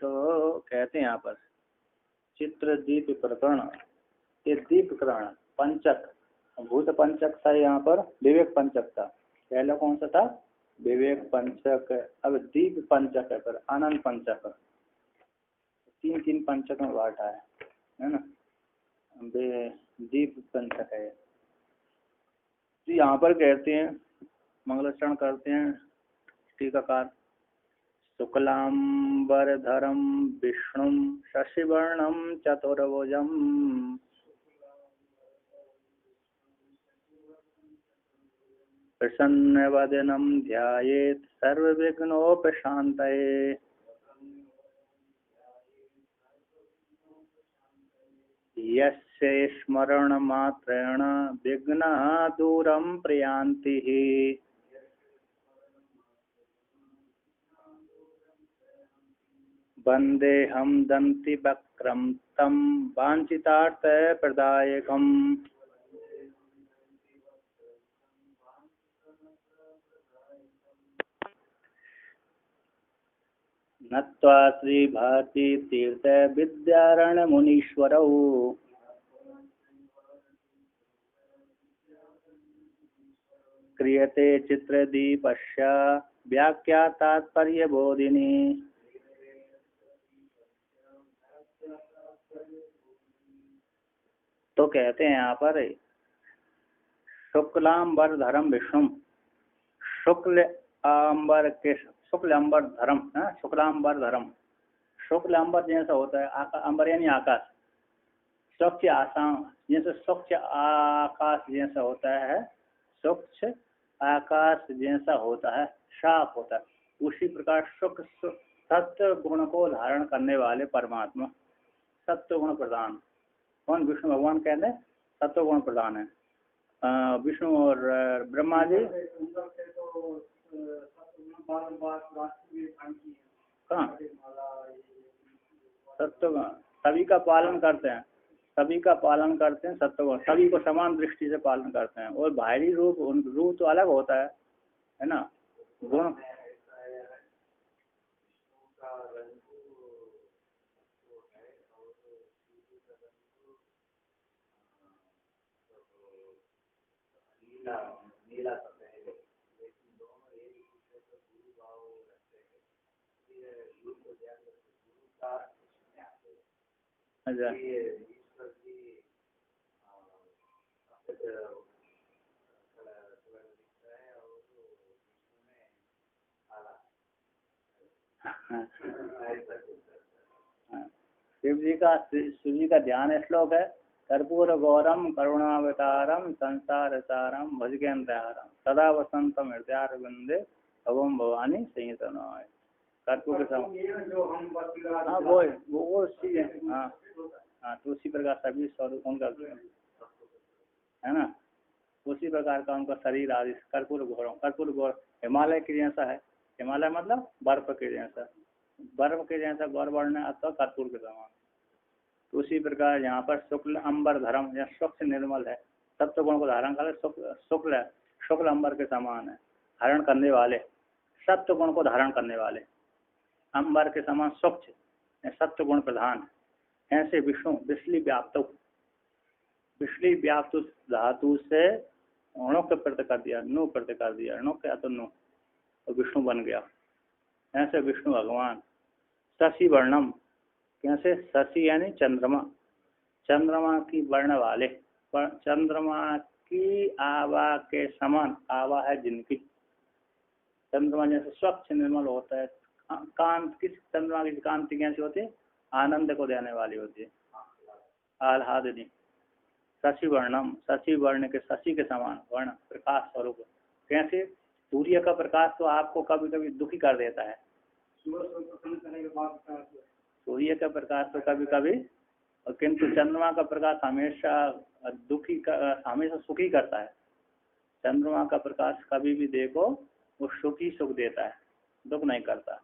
तो कहते हैं यहाँ पर चित्र दीप प्रकरण, ये दीप प्रकरण पंचक, भूत पंचक था यहाँ पर, विवेक पंचक था। पहला कौन सा था? विवेक पंचक। अब दीप पंचक है, पर आनंद पंचक, तीन तीन पंचक में बांटा है ना। दीप पंचक है। तो यहाँ पर कहते हैं, मंगलाचरण करते हैं टीकाकार, शुक्लांबरधरम विष्णुम शशिवर्णम चतुर्भुजम प्रसन्नवदनं ध्यायेत् सर्वविघ्नोपशान्तये। यस्य स्मरणमात्रेण विघ्नाः दूरं प्रयान्ति। वन्देऽहं दन्तिवक्त्रं तं वाञ्छितार्थप्रदायकम्। नत्वा श्रीभाति तीर्थ विद्यारण्य मुनीश्वरौ क्रियते चित्रदीपस्य व्याख्या तात्पर्य बोधिनी। तो कहते हैं यहाँ पर शुक्लांबरधरम विष्णु, शुक्ल अंबर के, शुक्ल अंबर धर्म, शुक्लांबर धर्म, शुक्ल अंबर जैसा होता है, अंबर यानी आकाश, स्वच्छ आसाम जैसे स्वच्छ आकाश जैसा होता है, स्वच्छ आकाश जैसा होता है, साफ होता है, उसी प्रकार शुक्ल सत्य गुण को धारण करने वाले परमात्मा, सत्य गुण प्रधान। कौन? विष्णु भगवान कहते हैं सत्य गुण प्रधान है। विष्णु और ब्रह्मा जी कहाँ सत्य सभी का पालन करते हैं, सभी का पालन करते हैं, सत्य को सभी को समान दृष्टि से पालन करते हैं। और बाहरी रूप, उन रूप तो अलग होता है ना, गुण। अच्छा, शिव जी का ध्यान श्लोक है, कर्पूर गौरम करुणावतारम संसार सारम भजगेन्द्रहारम सदा वसंतम हृदयारविंदे भवम भवानी संहितनाय। कर्पूर के समान, हाँ वो चीज है। हाँ हाँ, तो उसी प्रकार सभी स्वरूप उनका है ना, उसी प्रकार का उनका शरीर आदि कर्पूर गौरम, कर्पूर गौर हिमालय के जैसा है, हिमालय मतलब बर्फ के जैसा, बर्फ के जैसा गौर वर्ण अथवा कर्पूर के समान। तो उसी प्रकार यहाँ पर शुक्ल अंबर धर्म या स्वच्छ निर्मल है, सत्य गुण को धारण कर शुक्ल है, शुक्ल अंबर के समान है, धारण करने वाले, सत्य गुण को धारण करने वाले, अंबर के समान स्वच्छ सत्य गुण प्रधान। ऐसे विष्णु विश्ली व्याप्त, विश्ली व्याप्त धातु से अणु के प्रत्यय कर दिया, नु प्रत्यय कर दिया, अणु क्या तो नु, तो विष्णु बन गया। ऐसे विष्णु भगवान शशि वर्णम, कैसे? शशि यानी चंद्रमा, चंद्रमा की वर्ण वाले, चंद्रमा की आभा के समान, आभा है जिनकी, चंद्रमा जैसे स्वच्छ निर्मल होता है, कांत किस चंद्रमा की कांति कैसी होती है? आनंद को देने वाली होती है, आह्लादिनी। शशि वर्णम, शशि वर्ण के, शशि के समान वर्ण, प्रकाश स्वरूप। कैसे? सूर्य का प्रकाश तो आपको कभी कभी दुखी कर देता है, सूर्य का प्रकाश तो कभी कभी, किंतु चंद्रमा का प्रकाश हमेशा दुखी हमेशा सुखी करता है। चंद्रमा का प्रकाश कभी भी देखो वो सुख ही सुख देता है, दुख नहीं करता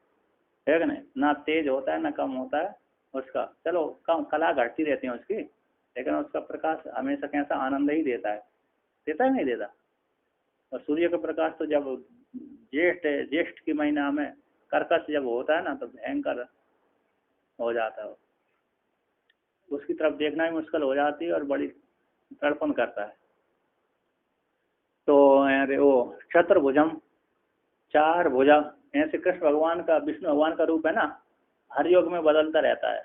है कि नहीं, ना तेज होता है ना कम होता है उसका, चलो कम कला घटती रहती है उसकी, लेकिन उसका प्रकाश हमेशा कैसा आनंद ही देता है, देता है नहीं देता। और सूर्य का प्रकाश तो जब ज्येष्ठ की महीना में कर्कश जब होता है ना, तो भयंकर हो जाता है, उसकी तरफ देखना भी मुश्किल हो जाती है और बड़ी तड़पन करता है। तो अरे वो चतुर्भुजम, चार भुजा, ऐसे कृष्ण भगवान का, विष्णु भगवान का रूप है ना, हर योग में बदलता रहता है।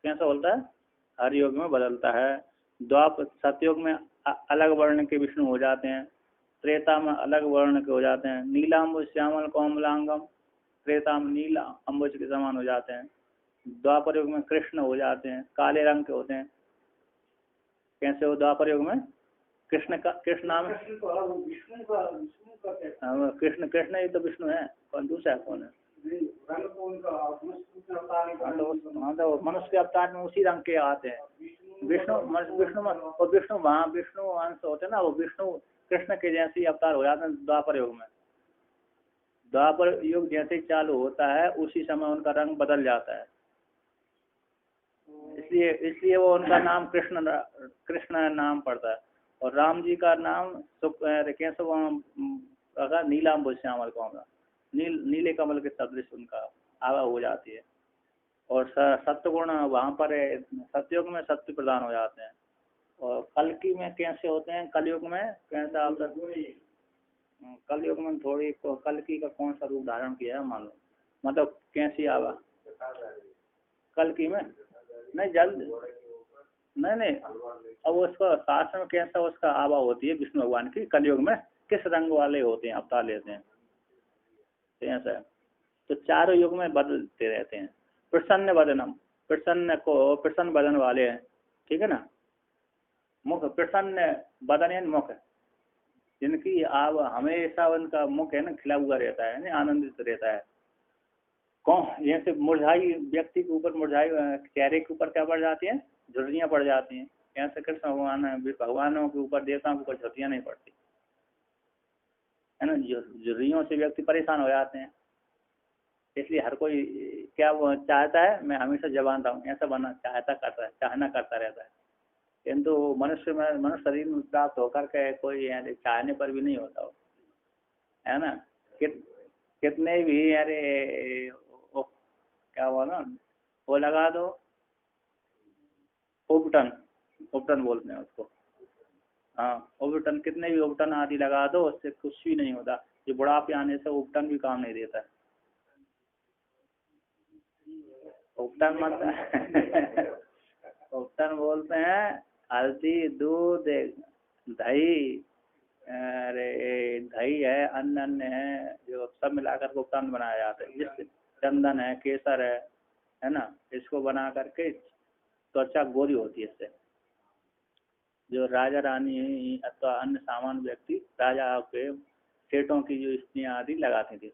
कैसा बोलता है? हर योग में बदलता है। द्वापर सतयुग में अलग वर्ण के विष्णु हो जाते हैं, त्रेता में अलग वर्ण के हो जाते हैं। नीलाम्बुज श्यामल कोमलांगम, त्रेता में नीला अम्बुज के समान हो जाते हैं। द्वापर युग में कृष्ण हो जाते हैं, काले रंग के होते हैं। कैसे हो द्वापर युग में? कृष्ण का, कृष्ण नाम है कृष्ण, कृष्ण ही तो विष्णु है, कौन दूसरा है? कौन है? हाँ तो मनुष्य के अवतार में उसी रंग के आते हैं। विष्णु विष्णु और विष्णु वहाँ विष्णु अंश होते हैं ना, वो विष्णु कृष्ण के जैसे ही अवतार हो जाते हैं द्वापर युग में। द्वापर युग जैसे ही चालू होता है उसी समय उनका रंग बदल जाता है। इसलिए इसलिए वो उनका नाम कृष्ण नाम पड़ता है। और राम जी का नाम कैसे अगर नीलाम्बुज श्यामल को होगा, नीले कमल के सदृश उनका आवा हो जाती है। और सत्वगुण वहाँ पर सतयुग में सत्य प्रदान हो जाते हैं। और कलकी में कैसे होते हैं? कलयुग में कैसा? कलयुग में थोड़ी कलकी का कौन सा रूप धारण किया है मालूम? मतलब कैसी आवा कलकी में? नहीं जल्द नहीं अब उसका शास्त्र में कैसा उसका आवा होती है विष्णु भगवान की? कलयुग में किस रंग वाले होते हैं, अवतार लेते हैं? तो ऐसा है। तो चारों युग में बदलते रहते हैं। प्रसन्न वदनम, प्रसन्न को प्रसन्न वदन वाले हैं, ठीक है ना। मुख प्रसन्न वदन है, मुख जिनकी आव हमेशा उनका मुख है ना खिला हुआ रहता है ना, आनंदित रहता है। कौन? जैसे मुरझाई व्यक्ति के ऊपर मुरझाई चेहरे के ऊपर क्या पड़ जाती है? झुर्रियाँ पड़ जाती हैं। ऐसे कृष्ण भगवानों के ऊपर, देवताओं के ऊपर झुर्रियाँ नहीं पड़ती है ना। झुर्रियों से व्यक्ति परेशान हो जाते हैं। इसलिए हर कोई क्या वो चाहता है, मैं हमेशा जवान रहूँ, ऐसा बनना चाहता करता है, चाहना करता रहता है। किंतु मनुष्य शरीर में प्राप्त होकर के कोई चाहने पर भी नहीं होता हो, है ना। कितने भी अरे क्या बोला, वो लगा दो, उपटन, उपटन बोलते हैं उसको। हाँ उपटन, कितने भी उपटन आदि लगा दो, उससे कुछ भी नहीं होता। ये बुढ़ापे आने से उपटन भी काम नहीं देता है। उपटन मतलब उपटन बोलते हैं हल्दी, दूध, दही, अरे दही है, अन्न है, जो सब मिलाकर के उपटन बनाया जाता है। जिससे चंदन है, केसर है ना, इसको बना करके त्वचा गोरी होती है इससे। जो राजा रानी अथवा अन्य सामान्य व्यक्ति राजा के सेठों की जो स्त्रियां आदि लगाती थी।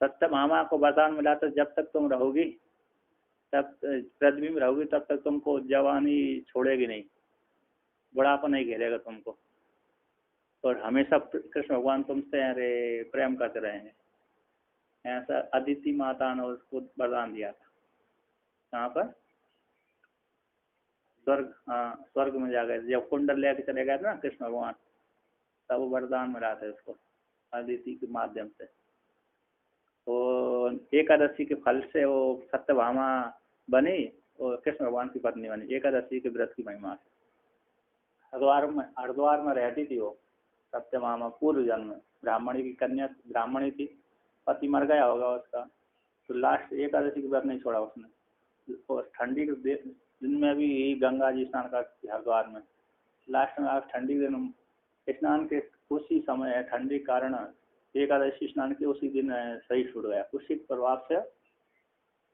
सत्यभामा को वरदान मिला था, जब तक तुम रहोगी, तब पृथ्वी में रहोगी, तब तक तुमको जवानी छोड़ेगी नहीं, बुढ़ापा नहीं घेरेगा तुमको, और हमेशा कृष्ण भगवान तुमसे अरे प्रेम करते रहेंगे। ऐसा अदिति माता ने उसको वरदान दिया था। कहाँ पर? स्वर्ग, हाँ स्वर्ग में जा गए जब कुंडल लेके चले गए थे ना कृष्ण भगवान, तब वरदान मिला था उसको अदिति के माध्यम से। तो एकादशी के फल से वो सत्यभामा बनी और कृष्ण भगवान की पत्नी बनी, एकादशी के व्रत की महिमा से। हरिद्वार में रहती थी वो सत्यभामा, पूर्व जन्म में ब्राह्मणी की कन्या, ब्राह्मणी थी, पति मर गया होगा उसका, तो लास्ट एकादशी के व्रत नहीं छोड़ा उसने। और ठंडी के दिन में भी गंगा जी स्नान करती हरिद्वार में, लास्ट में आप ठंडी दिन स्नान के उसी समय है, ठंडी कारण एकादशी स्नान के उसी दिन सही छूट गया, उसी प्रभाव से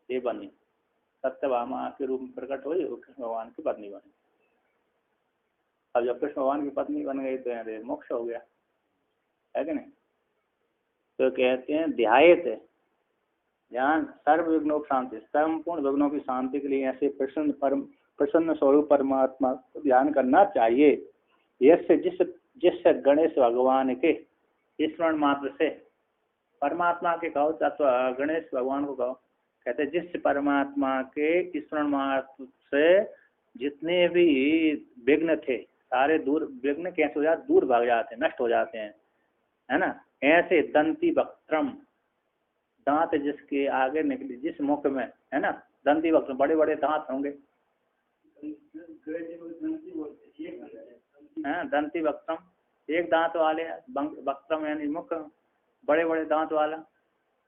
ये बनी सत्यभामा के रूप में प्रकट हुई और कृष्ण भगवान की पत्नी बनी। अब जब कृष्ण भगवान की पत्नी बन गई तो यहाँ मोक्ष हो गया, है कि नहीं। तो कहते हैं ध्यायत, ध्यान सर्व विघ्नों की शांति, संपूर्ण विघ्नों की शांति के लिए ऐसे प्रसन्न स्वरूप परमात्मा को ध्यान करना चाहिए। यसे जिससे गणेश भगवान के स्मरण मात्र से, परमात्मा के कहो अथवा गणेश भगवान को कहो, कहते हैं जिस परमात्मा के स्मरण मात्र से जितने भी विघ्न थे सारे दूर, विघ्न कैसे हो जाते, दूर भाग जाते हैं, नष्ट हो जाते हैं, है ना। ऐसे दंती वक्त्रम, दांत जिसके आगे निकले, जिस मुख में, है ना, दंती वक्त बड़े बड़े दांत होंगे, दंती वक्त्रम, एक दांत वाले, वक्त्रम यानी मुख, बड़े बड़े दांत वाला,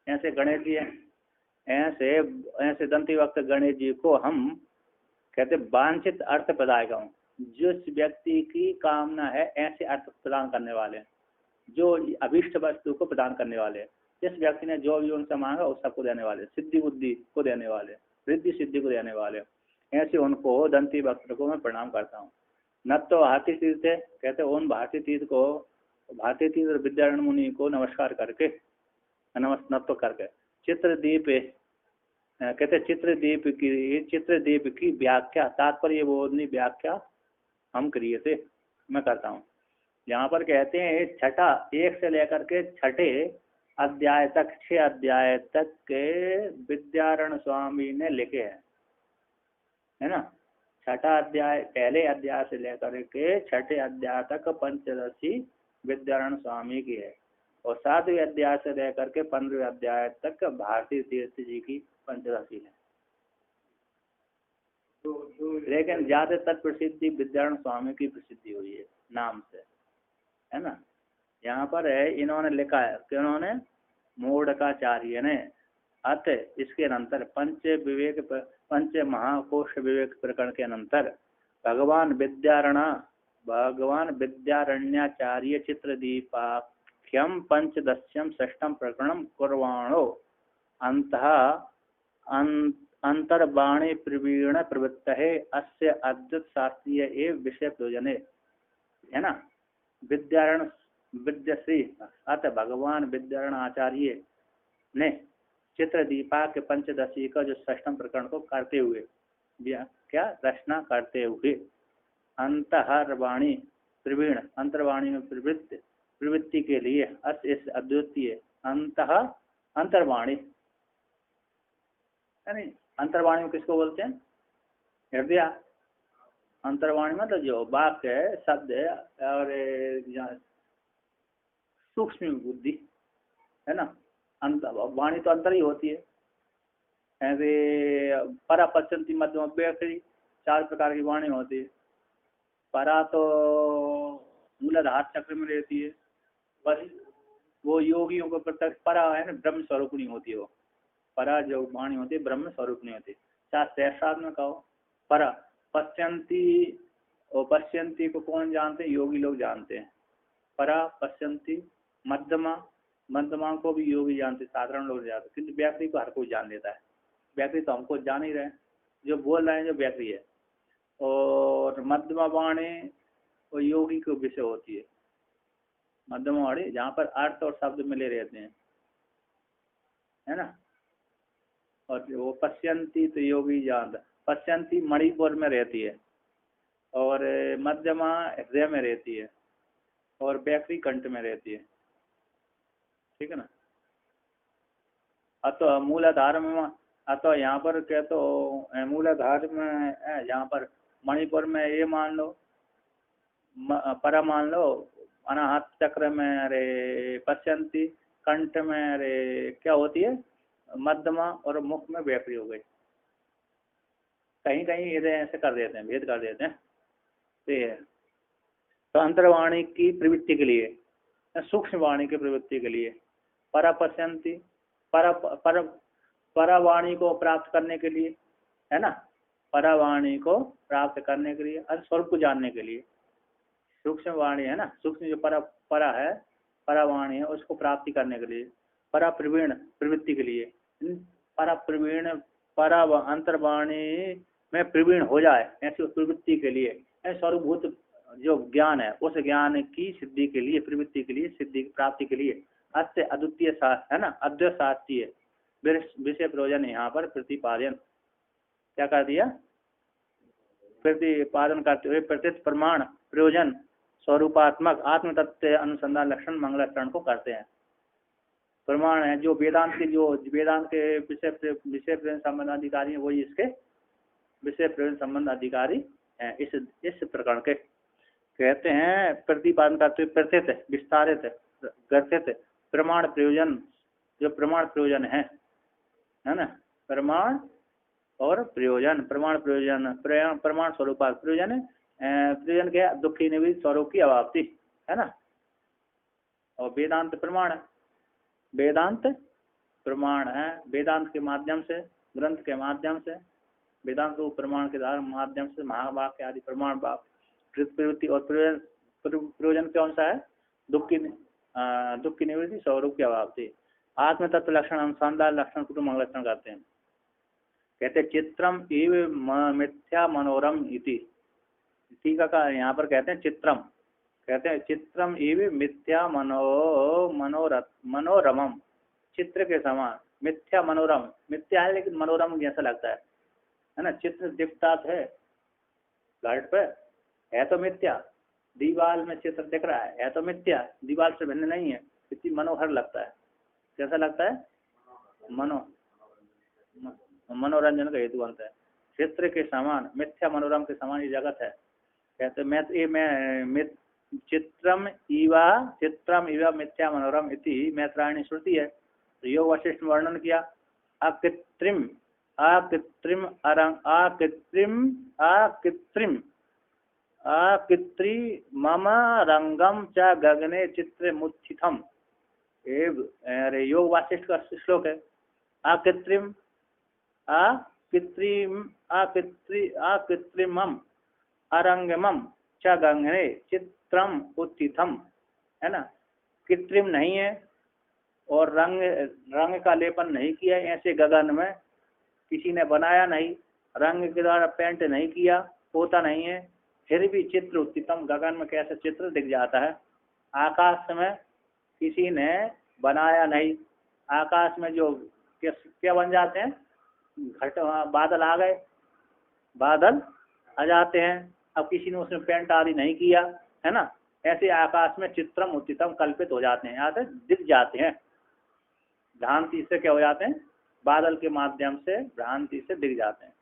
ऐसे गणेश जी है। ऐसे ऐसे दंती वक्त गणेश जी को हम कहते वांछित अर्थ प्रदाय करूं, जिस व्यक्ति की कामना है ऐसे अर्थ प्रदान करने वाले, जो अभिष्ट वस्तु को प्रदान करने वाले, जिस व्यक्ति ने जो भी उनसे मांगा उस सबको देने वाले, सिद्धि बुद्धि को देने वाले, रिद्धि सिद्धि को देने वाले, ऐसे उनको दंती वक्त को मैं प्रणाम करता हूँ। न तो भारतीय तीर्थ है, कहते उन भारतीय तीर्थ को, भारतीय तीर्थ और विद्यारण मुनि को नमस्कार करके, नमस्कार करके, चित्रदीप कहते चित्रदीप की व्याख्या, तात्पर्य बोधनी व्याख्या हम किए थे, मैं करता हूँ। यहाँ पर कहते हैं छठा, 1 से लेकर के 6ठे अध्याय तक, 6 अध्याय तक के विद्यारण स्वामी ने लिखे हैं, है ना। छठा अध्याय, पहले अध्याय से लेकर के 6ठे अध्याय तक पंचदशी विद्यारण स्वामी की है, और 7वें अध्याय से लेकर के 15वें अध्याय तक भारतीय तीर्थ जी की पंचदशी है। लेकिन ज्यादातर प्रसिद्धि विद्यारण स्वामी की प्रसिद्धि हुई है नाम से, है ना। यहाँ पर है, इन्होंने लिखा है कि उन्होंने मूढ़काचार्य ने, अतः इसके अनंतर पंच महाकोश विवेक प्रकरण के अनंतर भगवान विद्यारण्याचार्य चित्रदीपाख्यम पंचदश्यम षष्ठम प्रकरणम कुर्वाणो अंतर्वाणी प्रवीण प्रवृत्त है, अस्य अद्वैत शास्त्रीय एवं विषय प्रयोजने, है ना। विद्यारण विद्यश्री अतः भगवान विद्यारण आचार्य ने चित्रदीपा के पंचदशी का जो षष्ठम प्रकरण को करते हुए, क्या रचना करते हुए, अंतर्वाणी प्रवीण, अंतर्वाणी में प्रवृत्ति के लिए, अस इस अद्वितीय अंतर्वाणी, यानी अंतर्वाणी में किसको बोलते हैं? हृदय। अंतर्वाणी मतलब जो वाक्य है, शब्द है, और सूक्ष्म बुद्धि, है ना। वाणी तो अंतर ही होती है। ऐसे परा पश्चंती मध्यम अव्ययी 4 प्रकार की वाणी होती है। परा तो मूलाधार चक्र में रहती है, बस वो योगियों को प्रत्यक्ष परा है ना, ब्रह्म स्वरूप नहीं होती। वो परा जो वाणी होती है ब्रह्म स्वरूप नहीं होती। चाहे सहस्रार्थ में कहो परा। पश्चंती, और पश्चंती को कौन जानते हैं? योगी लोग जानते हैं। परा पश्चंती, मध्यमा, मध्यमा को भी योगी जानते, साधारण लोग जानते, किंतु व्याकरी को हर कोई जान लेता है। व्याकरी तो हमको जान ही रहे हैं, जो बोल रहे हैं जो व्याकरी है। और मध्यमा वाणी वो योगी को विषय होती है। मध्यमा वाणी जहाँ पर अर्थ और शब्द मिले रहते हैं, है ना। और वो पश्चंती तो योगी जानता। पश्चंती मणिपुर में रहती है, और मध्यमा हृदय में रहती है, और व्याकरी कंठ में रहती है, ठीक है ना। अतः मूलाधार में, अतः यहाँ पर क्या तो मूलाधार में, यहाँ पर मणिपुर में ये मान लो, परा मान लो, अनाहत चक्र में अरे पश्चंती, कंठ में अरे क्या होती है मध्यमा, और मुख में व्याकरी हो गई। कहीं कहीं ये ऐसे कर देते हैं, भेद कर देते हैं। तो अंतर्वाणी की प्रवृत्ति के लिए, सूक्ष्म वाणी की प्रवृत्ति के लिए, परा पश्यंती, परावाणी को प्राप्त करने के लिए, है ना। परावाणी को प्राप्त करने के लिए, अर्थ स्वरूप को जानने के लिए। सूक्ष्म वाणी है ना, सूक्ष्म जो परा है, परावाणी है, उसको प्राप्ति करने के लिए। परा प्रवीण प्रवृत्ति के लिए, परा प्रवीण, परा अंतर्वाणी में प्रवीण हो जाए ऐसी प्रवृत्ति के लिए, स्वरूपभूत जो ज्ञान है उस ज्ञान की सिद्धि के लिए, प्रवृत्ति के लिए, सिद्धि की प्राप्ति के लिए अत्य अद्वितीय शास्त्र, है ना, अद्वैत शास्त्रीय विषय प्रयोजन यहाँ पर प्रतिपादन क्या कर दिया? प्रतिपादन करते हुए प्रत्यक्ष प्रमाण प्रयोजन स्वरूपात्मक आत्म तत्व अनुसंधान लक्षण मंगलाचरण को करते हैं। प्रमाण है जो वेदांत के, जो वेदांत के विषय प्रयोजन संबंध अधिकारी है, वही इसके विषय प्रयोजन संबंध अधिकारी हैं। इस प्रकरण के कहते हैं प्रतिपादन करते हुए प्रत्यक्ष विस्तारित ग्रथित प्रमाण प्रयोजन जो प्रमाण प्रयोजन है ना, प्रमाण और प्रयोजन, प्रमाण प्रयोजन, प्रमाण स्वरूप प्रयोजन, प्रयोजन क्या है, दुखी निवृत्ति स्वरूप की अवाप्ति है ना। और वेदांत प्रमाण है, वेदांत प्रमाण है, वेदांत के माध्यम से, ग्रंथ के माध्यम से, वेदांत को प्रमाण के द्वारा माध्यम से महावाक्य आदि प्रमाण प्रवृत्ति और प्रयोजन कौन सा है, दुख की निवृत्ति स्वरूप की अभावती। आत्म तत्व लक्षण अनुसंधान लक्षण कुटुंब लक्षण करते हैं। कहते चित्रम इव मिथ्या मनोरम इति, ठीक है, यहाँ पर कहते हैं चित्रम, कहते हैं चित्रम इव मिथ्या मनोरमम, चित्र के समान, मिथ्या मनोरम, मिथ्या है लेकिन मनोरम जैसा लगता है ना। चित्र दिखता है घाट पे, है तो मिथ्या, दीवार में चित्र दिख रहा है तो मिथ्या, दीवार से भिन्न नहीं है, इतनी मनोहर लगता है, कैसा लगता है, मनोरंजन का हेतु बनता है। चित्र के समान, मिथ्या मनोरम के समान ये जगत है। कहते मैं चित्रम इवा मिथ्या मनोरम इति मैत्रायणी श्रुति है। तो योग वशिष्ठ वर्णन किया, अकृत्रिम अकृत्रिम अकृत्रिम अकृत्रिमम रंगम च गगने चित्र मुत्थितम, अरे योग वासिष्ठ का श्लोक है। अकृत्रिम अकृत्रिमम अरंगमम च गगने चित्रम उत्थितम, है ना, कृत्रिम नहीं है और रंग का लेपन नहीं किया, ऐसे गगन में किसी ने बनाया नहीं, रंग के द्वारा पेंट नहीं किया, होता नहीं है, फिर भी चित्र उत्थितम, गगन में कैसे चित्र दिख जाता है। आकाश में किसी ने बनाया नहीं, आकाश में जो क्या बन जाते हैं, घट बादल आ गए, बादल आ जाते हैं, अब किसी ने उसमें पेंट आदि नहीं किया, है ना, ऐसे आकाश में चित्रम उत्थितम कल्पित हो जाते हैं, यहाँ से दिख जाते हैं, भ्रांति से क्या हो जाते हैं, बादल के माध्यम से भ्रांति से दिख जाते हैं।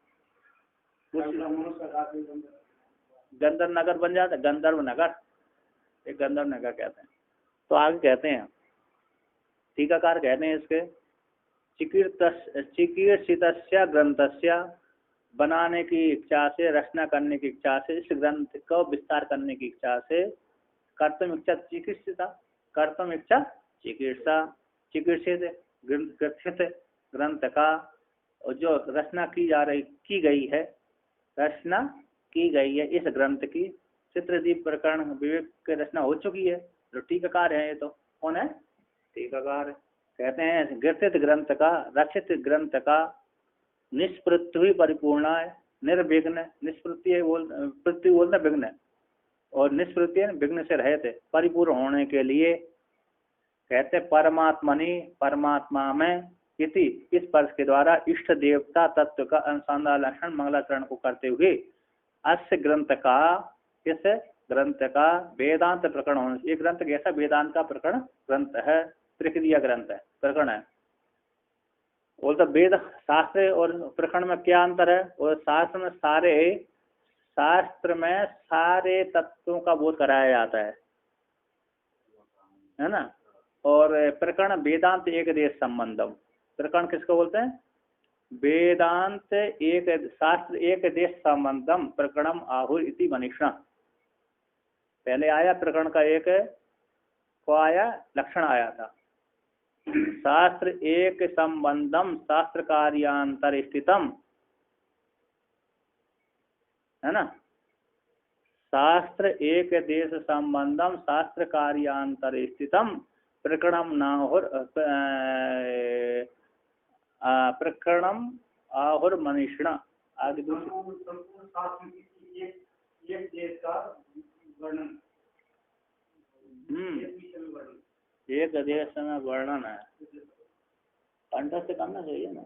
गंधर्व नगर बन जाता है, गंधर्व नगर, एक गंधर्व नगर कहते हैं। तो आगे कहते हैं, टीकाकार कहते हैं इसके, चिकीर्षितस्य ग्रंथस्य, बनाने की इच्छा से, रचना करने की इच्छा से, इस ग्रंथ को विस्तार करने की इच्छा से, कर्तव्य इच्छा चिकित्सिता, कर्तव्य इच्छा चिकित्सा, चिकित्सित ग्रंथित ग्रंथ का, और जो रचना की गई है, रचना की गई है इस ग्रंथ की, चित्रदीप प्रकरण विवेक की रचना हो चुकी है। जो टीकाकार है, ये तो कौन है, टीकाकार। कहते हैं ग्रथित ग्रंथ का, रचित ग्रंथ का, निष्पृथ्वी परिपूर्ण है, निर्विघ्न, निष्पृत्ति पृथ्वी बोलते विघ्न, और निष्पृत्ति विघ्न से रहते, परिपूर्ण होने के लिए। कहते परमात्मनि, परमात्मा में, इति इस पर्श के द्वारा इष्ट देवता तत्व का अनुसंधान लक्षण मंगलाचरण को करते हुए, अस्य ग्रंथ का, इस ग्रंथ का वेदांत प्रकरण होने से, एक ग्रंथ कैसा वेदांत का प्रकरण ग्रंथ है, प्रक्रिया ग्रंथ है, प्रकरण है। बोलते वेद शास्त्र और प्रकरण में क्या अंतर है, और शास्त्र में सारे तत्वों का बोध कराया जाता है ना, और प्रकरण वेदांत एक देश संबंधम, प्रकरण किसको बोलते हैं, वेदांत एक, शास्त्र एक देश संबंधम प्रकरणम आहुर इति मनीषा। पहले आया प्रकरण का एक को आया लक्षण आया था, शास्त्र एक संबंधम शास्त्र कार्यांतर स्थितम, है ना, शास्त्र एक देश संबंधम शास्त्र कार्यांतर स्थितम प्रकरणम नाहुर, प्रकरणम आहुर मनीषिणा। आगे एक देश का वर्णन, एक देश में वर्णन है, कंठस्थ करना चाहिए ना,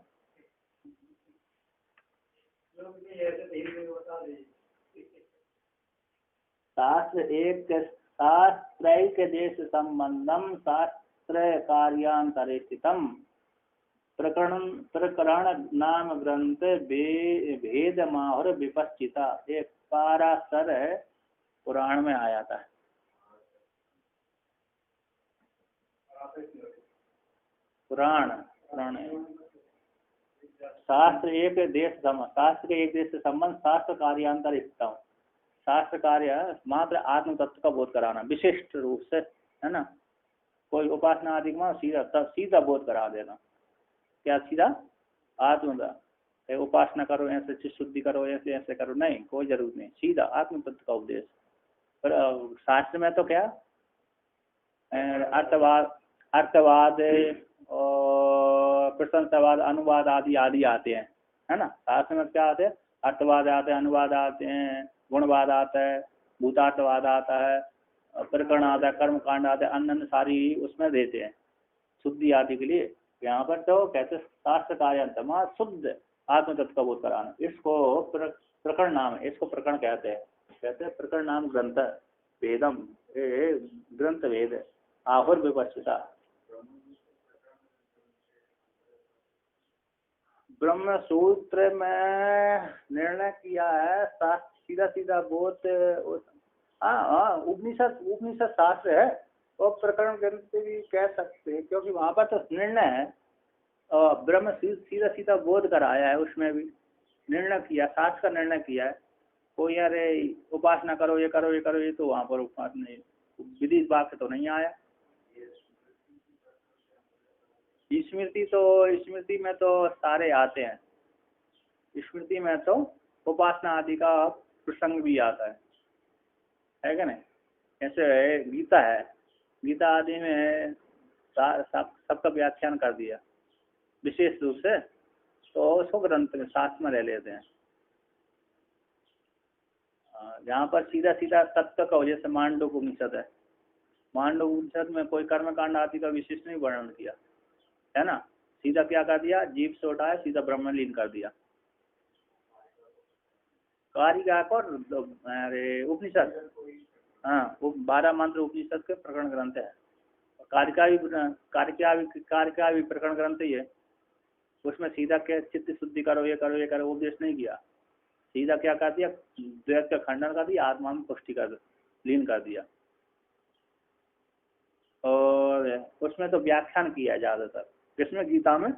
शास्त्रैक देश संबंधम शास्त्र कार्यांतरे स्थितम प्रकरण नाम ग्रंथ भेद माहुर विपश्चिता, एक पाराशर पुराण में आया था। पुराण पुराण शास्त्र एक देश शास्त्र के एक देश से संबंध शास्त्र कार्यांतर हिस्सा, शास्त्र कार्य मात्र आत्म तत्व का बोध कराना विशिष्ट रूप से, है ना। कोई उपासना आदि में सीधा बोध करा देना, क्या सीधा आत्म का उपासना करो, ऐसे चित्त शुद्धि करो, ऐसे ऐसे करो, नहीं, कोई जरूरत नहीं, सीधा आत्म तत्व का उपदेश। पर शास्त्र में तो क्या अर्थवाद और प्रशंसावाद, अनुवाद आदि आदि आते हैं, है ना। शास्त्र में क्या आते हैं, अर्थवाद आते हैं, अनुवाद आते हैं, गुणवाद आता है, भूतार्थवाद आता है, प्रकरण आता है, कर्म कांड आता है, अन्य सारी उसमें देते हैं शुद्धि आदि के लिए। यहाँ पर तो कहते शास्त्र कार्यांतमा शुद्ध आत्म तत्व का बोध कराना, इसको प्रकरण नाम है, इसको प्रकरण कहते हैं प्रकरण नाम ग्रंथ वेदम, ग्रंथ वेद आहुर विपश्चिता। ब्रह्म सूत्र में निर्णय किया है, सीधा सीधा बोध। हाँ, उपनिषद शास्त्र है और प्रकरण ग्रंथ भी कह सकते हैं, क्योंकि वहां पर तो निर्णय है, ब्रह्म सीधा सीधा बोध कराया है, उसमें भी निर्णय किया, शास्त्र का निर्णय किया है। कोई अरे उपासना करो, ये करो, ये करो, ये तो वहां पर उपासना नहीं, विधि वाक्य तो नहीं आया। स्मृति में तो सारे आते हैं, स्मृति में तो उपासना आदि का प्रसंग भी आता है क्या नहीं। ऐसे गीता है, गीता आदि में सबका व्याख्यान कर दिया विशेष रूप से, तो उसको ग्रंथ में शास्त्र में ले लेते हैं। जहाँ पर सीधा सीधा तत्व का, जैसे मांडूक्य उपनिषद है, मांडूक्य उपनिषद में कोई कर्मकांड आदि का विशेष नहीं वर्णन किया, है ना। सीधा क्या कर दिया, जीव से उठाया सीधा ब्रह्मलीन कर दिया। कारिका को अरे उपनिषद, हाँ, वो 12 मंत्र उपनिषद के प्रकरण ग्रंथ है। कारिका भी प्रकरण ग्रंथ ही है। उसमें सीधा क्या चित्त शुद्धि करो, ये करो, ये करो, उपदेश नहीं किया, सीधा क्या कर दिया, द्वैत का खंडन कर दिया, आत्मा में पुष्टि कर लीन कर दिया। और उसमें तो व्याख्यान किया ज्यादातर, किसमें, गीता में।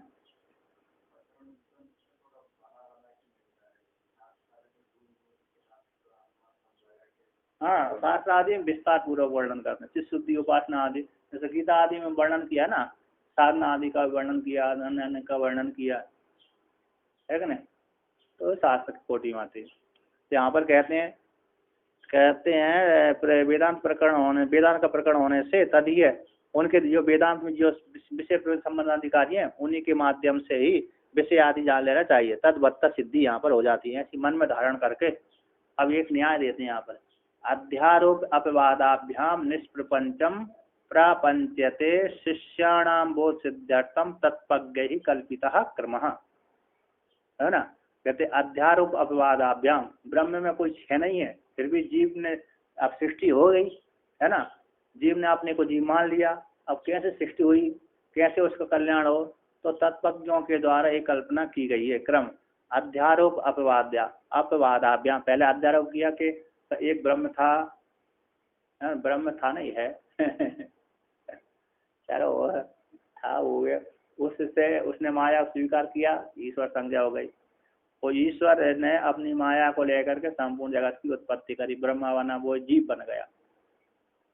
हाँ, शास्त्र आदि में विस्तार पूर्वक वर्णन करते हैं, चित्त शुद्धि, उपासना आदि, जैसे गीता आदि में वर्णन किया ना, साधना आदि का वर्णन किया, अन्य का वर्णन किया, है कि नहीं। तो शास्त्र की कोटि में आती है। यहाँ पर कहते हैं वेदांत प्रकरण होने, वेदांत का प्रकरण होने से तदीय उनके जो वेदांत में जो विषय संबंधाधिकारी हैं, उन्हीं के माध्यम से ही विषय आदि जान लेना चाहिए। तद्वत्ता सिद्धि यहाँ पर हो जाती है, ऐसी मन में धारण करके। अब एक न्याय देते हैं यहाँ पर, अध्यारोप अपवादाभ्याम निष्प्रपंचम प्रापंच्यते शिष्याणाम बोध सिद्धार्थम तत्पज्ञ ही कल्पिता क्रम, है ना। कहते अध्यारोप अपवादाभ्याम, ब्रह्म में कोई है नहीं है, फिर भी जीव ने, अब सृष्टि हो गई, है ना, जीव ने अपने को जीव मान लिया। अब कैसे सृष्टि हुई, कैसे उसका कल्याण हो, तो तत्पज्ञों के द्वारा एक कल्पना की गई है, क्रम। अध्यारोप अपवादाभ्याम, पहले अध्यारोप किया कि एक ब्रह्म था, ब्रह्म था नहीं है चलो था, हो गया, उससे उसने माया स्वीकार किया, ईश्वर संज्ञा हो गई। और ईश्वर ने अपनी माया को लेकर के संपूर्ण जगत की उत्पत्ति करी, ब्रह्मा बना, वो जीव बन गया,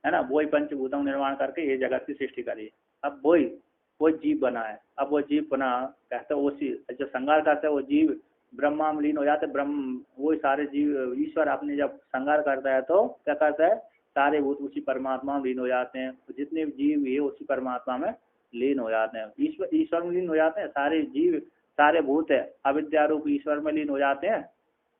है ना। वही पंचभूतों निर्माण करके ये जगत की सृष्टि करी। अब वो जीव बना है। अब वो जीव बना, कहते उसी जो संगार करते है वो जीव ब्रह्मा में लीन हो जाते, ब्रह्म वही सारे जीव, ईश्वर अपने जब संगार करता है तो क्या करता है, सारे भूत उसी परमात्मा में लीन हो जाते हैं, जितने जीव ये उसी परमात्मा में लीन हो जाते हैं, ईश्वर में लीन हो जाते हैं। सारे जीव, सारे भूत है अविद्या रूप ईश्वर में लीन हो जाते हैं,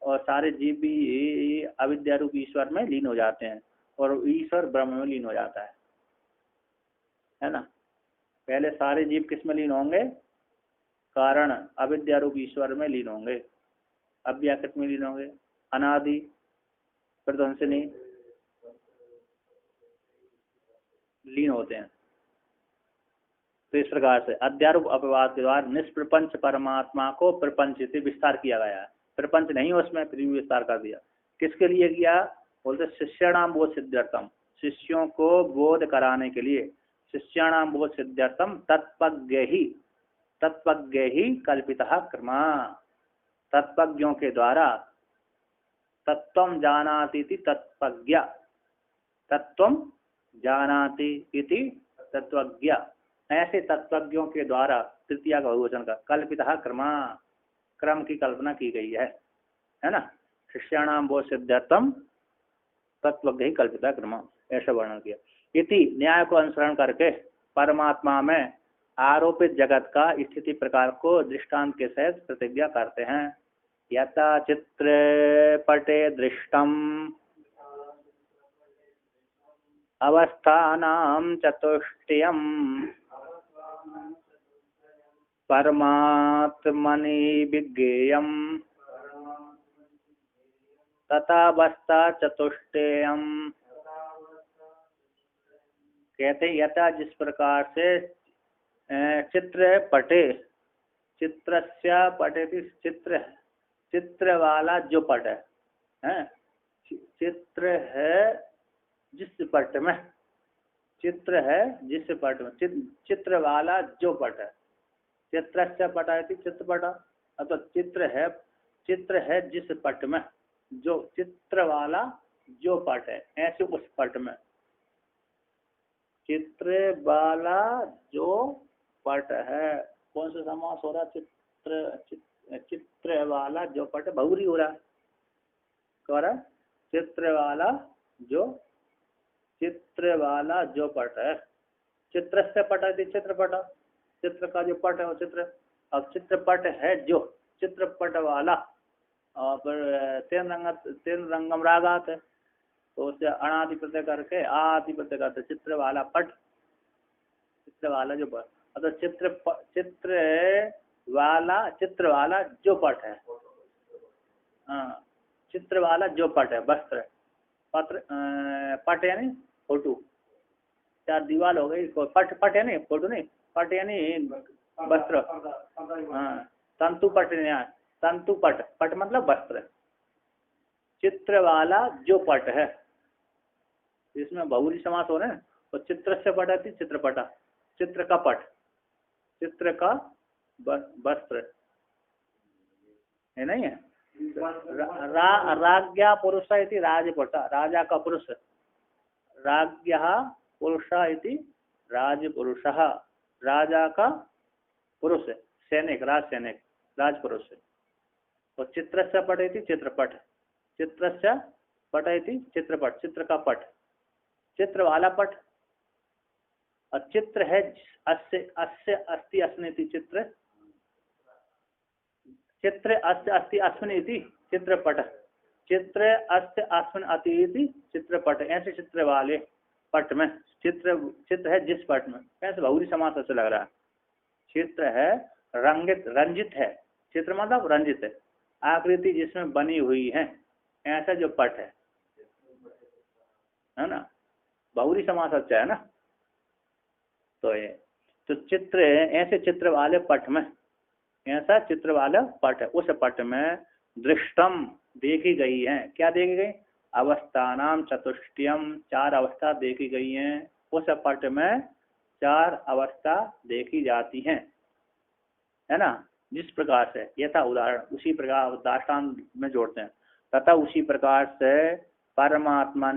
और सारे जीव भी अविद्या रूप ईश्वर में लीन हो जाते हैं, और ईश्वर ब्रह्म में लीन हो जाता है ना। पहले सारे जीव किस में लीन होंगे, कारण अविद्या रूप ईश्वर में लीन होंगे। अव्याकृत में लीन होंगे, अनादि प्रध्वंसनी लीन होते हैं। तो इस प्रकार से अध्यारोप अपवाद के द्वारा निष्प्रपंच परमात्मा को प्रपंच से विस्तार किया गया है। प्रपंच नहीं उसमें, फिर भी विस्तार कर दिया। किसके लिए किया, बोलते शिष्याणाम बोध सिद्धार्थम, शिष्यों को बोध कराने के लिए। शिष्याणाम बोध सिद्ध्यर्थम तत्पज्ञ ही कल्पितः कर्मा। तत्पज्ञों के द्वारा तत्वम जानाति इति तत्पज्ञ, तत्वम जानाति इति तत्वज्ञ, ऐसे तत्वज्ञों के द्वारा तृतीया का बहुवचन का कल्पितः कर्मा, क्रम की कल्पना की गई है ना। शिष्याणाम बोध सिद्ध्यर्थम तत्वज्ञ ही कल्पितः कर्मा, ऐसा वर्णन किया। इति न्याय को अनुसरण करके परमात्मा में आरोपित जगत का स्थिति प्रकार को दृष्टांत के सहित प्रतिज्ञा करते हैं। यथा चित्र पटे दृष्टम अवस्थानां चतुष्टयम् परमात्मनि विज्ञेयम् तथावस्था चतुष्टयम्। कहते यथा जिस प्रकार से चित्र पटे, चित्रस्य पटे चित्र वाला जो पट है, चित्र है जिस पट में, चित्र है जिस पट में, चित्र वाला जो पट है, चित्रस्य पटायति चित्रपट, अथवा चित्र है जिस पट में, जो चित्र वाला जो पट है, ऐसे उस पट में चित्र वाला जो पट है। कौन सा समास हो रहा? चित्र वाला जो पट है, बहुरी हो रहा है। चित्र वाला जो पट है, चित्र से पट है चित्रपट, चित्र का जो पट है वो चित्र। अब चित्रपट है जो चित्रपट वाला, और तीन रंगम रागात है, तो उससे अणादि प्रत्यय करके आदि प्रत्यय करते चित्र वाला पट, चित्र वाला जो पट, अतः चित्र वाला जो पट है, हाँ, चित्र वाला जो पट है, वस्त्र पत्र, पट यानी फोटो, चार दीवार हो गई, पट यानी फोटो नहीं, पट यानी वस्त्र, हाँ, तंतु पट नहीं, तंतु पट मतलब वस्त्र। चित्र वाला जो पट है, इसमें बहुरी समास हो रहे हैं, तो चित्र से पट आती चित्रपटा, चित्र का पट, चित्र का वस्त्र है, नहीं है। राज्ञा पुरुष इति राजपटा, राजा का पुरुष, राज्ञा पुरुष इति राजपुरुषः, राजा का पुरुष, सैनिक, राज सैनिक, राजपुरुष। तो चित्रस्य पट इति चित्रपट, चित्रस्य पट इति चित्रपट, चित्र का पट, चित्र वाला पट। और चित्र है अस्य अस्ति अस्मिति चित्र, चित्र अस्य अस्ति अस्मिति चित्रपट, चित्र अस्य अस्मिन् अति इति चित्रपट। ऐसे चित्र वाले पट में, चित्र है जिस पट में, ऐसे बहुरी समास से लग रहा है। चित्र है रंजित है, चित्र मतलब रंजित है, आकृति जिसमें बनी हुई है, ऐसा जो पट है ना, बहुरी समास अच्छा है ना। तो ये तो चित्र, ऐसे चित्र वाले पट में, ऐसा चित्र वाला पट है, उस पट में दृष्टम देखी गई है। क्या देखी गई? अवस्थानाम चतुष्टयम, चार अवस्था देखी गई हैं। उस पट में चार अवस्था देखी जाती हैं, है ना। जिस प्रकार से, यथा उदाहरण, उसी प्रकार दाष्टान में जोड़ते हैं, तथा उसी प्रकार से परमात्मा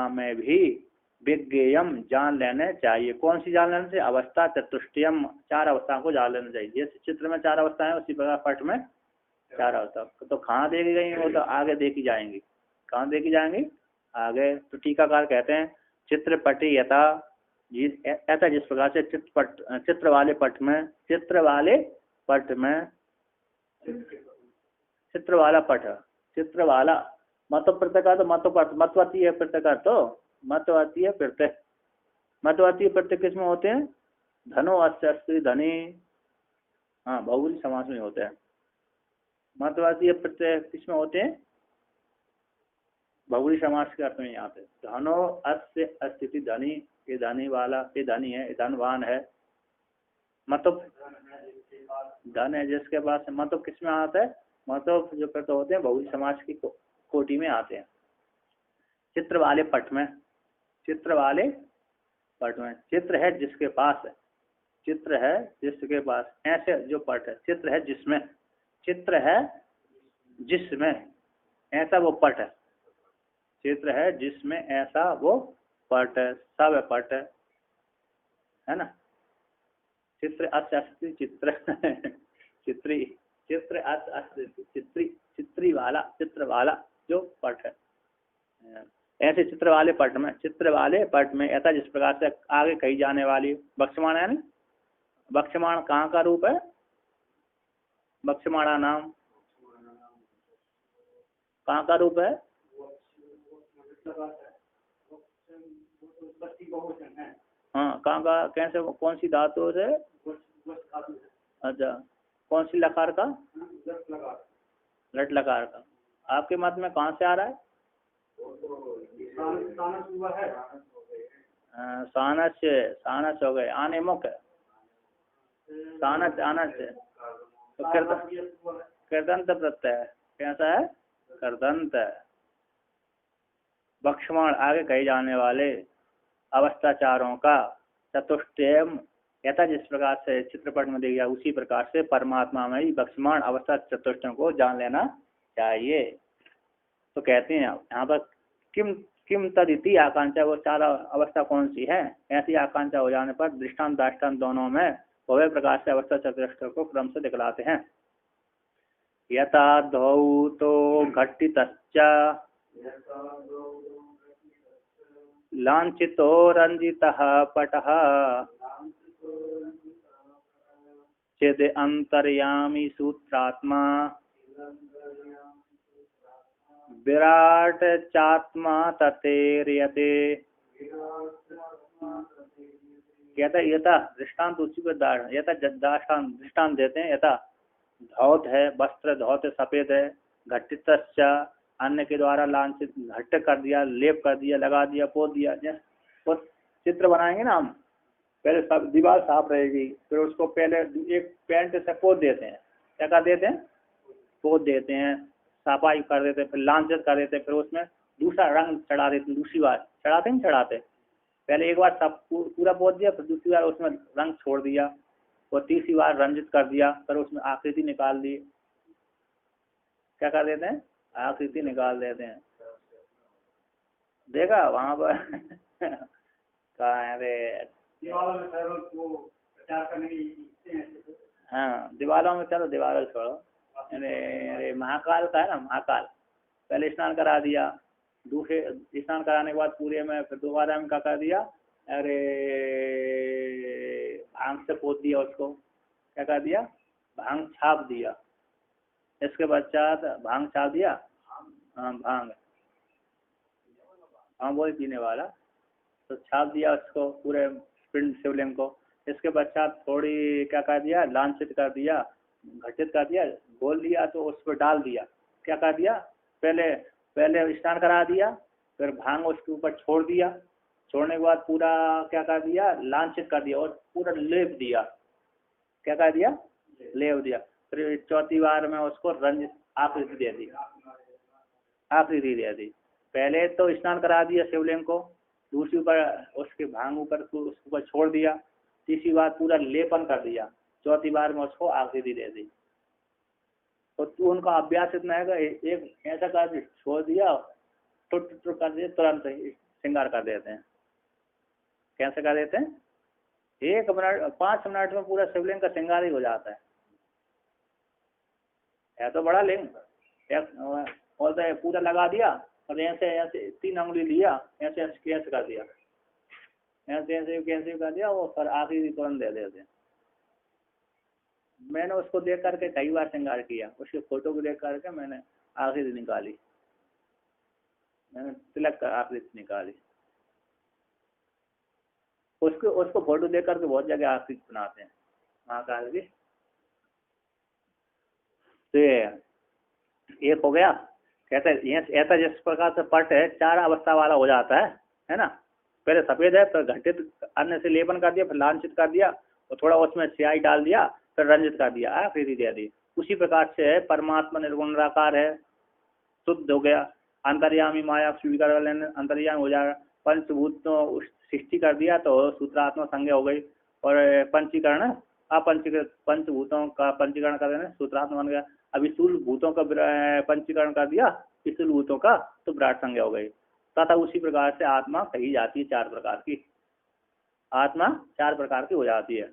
में भी विज्ञेयम जान लेने चाहिए। कौन सी जान लेने चाहिए? अवस्था चतुष्टयम, चार अवस्था को जान लेना चाहिए। जैसे चित्र में चार अवस्था है, उसी प्रकार पट में चार अवस्था। तो कहाँ देखी गई वो तो आगे देखी जाएंगी। कहाँ देखी जाएंगी? आगे। तो टीकाकार कहते हैं चित्रपटी यथा, ऐसा जिस प्रकार से चित्र वाले पट में, चित्र वाला पट, चित्र वाला मतो प्रत्यय तो मतवती है प्रत्यय, तो मतवती है प्रत्यय। मतवती प्रत्यय किसमें होते हैं? धनो अस्य अस्ति धनी, हाँ, बहुवचन समास में होते हैं। मतवादी प्रत्यय किसमें होते हैं? बहुवचन समास के अर्थ में आते हैं। धनो अस्य अस्ति धनी, ये धनी वाला, ये धनी है, ये धनवान है। मतलब धन है जिसके पास, मतलब किसमें आता है? मतलब जो प्रत्यय होते हैं बहुवचन समास की कोटि में आते हैं। चित्र वाले पट में, चित्र वाले पट में। चित्र है जिसके पास है, चित्र है जिसके पास, ऐसे जो पट है, चित्र है जिसमें, चित्र है जिसमें ऐसा वो पट है, चित्र है जिसमें ऐसा वो पट है, सब है पट है ना। चित्र अस्य अस्ति चित्र चित्री, चित्र अस्य अस्ति चित्री, चित्री वाला, चित्र वाला जो पट है। ऐसे चित्र वाले पट में, चित्र वाले पट में ऐसा जिस प्रकार से आगे कही जाने वाली बक्षमाण है ना। बक्षमाण कहाँ का रूप है? बक्षमाणा नाम कहाँ का रूप है? हाँ, कहाँ का, कैसे, कौन सी धातु से? अच्छा, कौन सी लकार का? लट लकार का। आपके मत में कहाँ से आ रहा है? सानस से, सानस हो गए, आने मुख है, सानस आनस से, तो कृदंत प्रत्यय है। कैसा है? कृदंत है। बक्षमाण आगे कहे जाने वाले अवस्थाचारों का चतुष्टयम यथा जिस प्रकार से चित्रपट में देखा उसी प्रकार से परमात्मा में ही बक्षमाण अवस्था चतुष्टयों को जान लेना चाहिए। तो कहते हैं यहाँ पर किम किम तदिति आकांक्षा, वो चार अवस्था कौन सी है? ऐसी आकांक्षा हो जाने पर दृष्टांत दाष्टान्त दोनों में भव्य प्रकार से अवस्था चतुष्टय को क्रम से दिखलाते हैं। यथा धौतो घटितश्च लांछितो रंजितः पटः चेद अंतर्यामी सूत्रात्मा विराट चात्मा ततेर्यते। कहता है यथा दृष्टांत उसी पर यथा दृष्टांत देते हैं। यथा धौत है, वस्त्र धौत सफेद है, घटित अन्य के द्वारा लांछित, घट्ट कर दिया, लेप कर दिया, लगा दिया, पोत दिया। वो चित्र बनाएंगे ना हम, पहले सब दीवार साफ रहेगी, फिर उसको पहले एक पेंट से पोत देते हैं। क्या कर देते हैं? पोत देते हैं, सफाई कर देते हैं, फिर लांछित कर देते हैं, फिर उसमें दूसरा रंग चढ़ा देते हैं। दूसरी बार चढ़ाते नहीं चढ़ाते, पहले एक बार सब पूरा पोत दिया, फिर दूसरी बार उसमें रंग छोड़ दिया, और तीसरी बार रंजित कर दिया, फिर उसमें आकृति निकाल दी। क्या कर देते हैं? आकृति निकाल देते हैं। देखा वहां पर कहा है रे? हाँ, दीवारों में, चलो दीवारों छोड़ो। अरे महाकाल का है ना, महाकाल पहले स्नान करा दिया, दूसरे स्नान कराने के बाद पूरे में फिर दोबारा में क्या कर दिया? अरे भांग से पोत दिया उसको। क्या कर दिया? भांग छाप दिया। इसके पश्चात भांग छाप दिया। हाँ, भांग, हाँ वही पीने वाला, तो छाप दिया उसको पूरे पिंड शिवलिंग को। इसके पश्चात थोड़ी क्या कर दिया? लांछित कर दिया, घटित कर दिया, घोल दिया, तो उस पर डाल दिया। क्या कर दिया? पहले स्नान करा दिया, फिर भांग उसके ऊपर छोड़ दिया, छोड़ने के बाद पूरा क्या कर दिया? लांछित कर दिया और पूरा लेप दिया। क्या कर दिया? लेप दिया। फिर चौथी बार में उसको रंजित आकृति दे दी, आकृति दे दी। पहले तो स्नान करा दिया शिवलिंग को, दूसरी बार उसके भांग ऊपर उसके ऊपर छोड़ दिया, तीसरी बार पूरा लेपन कर दिया, चौथी बार में उसको आकृति दे दी। तो उनका अभ्यास इतना है कि एक ऐसा कर छोड़ दिया, टुट कर दिया, तुरंत श्रृंगार कर देते हैं। कैसे कर देते हैं? 1 मिनट 5 मिनट में पूरा शिवलिंग का श्रृंगार ही हो जाता है। तो बड़ा लिंग और तो पूरा लगा दिया, और ऐसे ऐसे 3 अंगुली लिया, ऐसे कैसे कर दिया, ऐसे ऐसे कैसे कर दिया, वो पर आखिरी तुरंत दे देते हैं। मैंने उसको देख करके कई बार श्रृंगार किया, उसके फोटो को देख करके मैंने आखिरी निकाली, मैंने तिलक का आखिरी निकाली। उसको फोटो देख करके बहुत जगह आखिरी बनाते हैं महाकाल की। तो एक हो गया। कहते हैं ऐसा जिस प्रकार से पट है 4 अवस्था वाला हो जाता है ना। पहले सफेद है, फिर घटित अन्य से लेपन कर दिया, फिर लांछित कर दिया, और थोड़ा उसमें स्याही डाल दिया, फिर रंजित कर दिया, आकृति दे दी। उसी प्रकार से है परमात्मा निर्गुण निराकार है, शुद्ध हो गया। अंतर्यामी माया स्वीकार कर लेने अंतर्यामी हो जाएगा। पंचभूत सृष्टि कर दिया तो सूत्रात्मक संज्ञा हो गई, और पंचीकरण अपंचीकृत पंचभूतों का पंचीकरण कर देना सूत्रात्मक बन गया। अभी स्थूल भूतों का पंचीकरण कर दिया स्थूल भूतों का, तो विराट संज्ञा हो गई। तथा उसी प्रकार से आत्मा कही जाती है, 4 प्रकार की आत्मा 4 प्रकार की हो जाती है।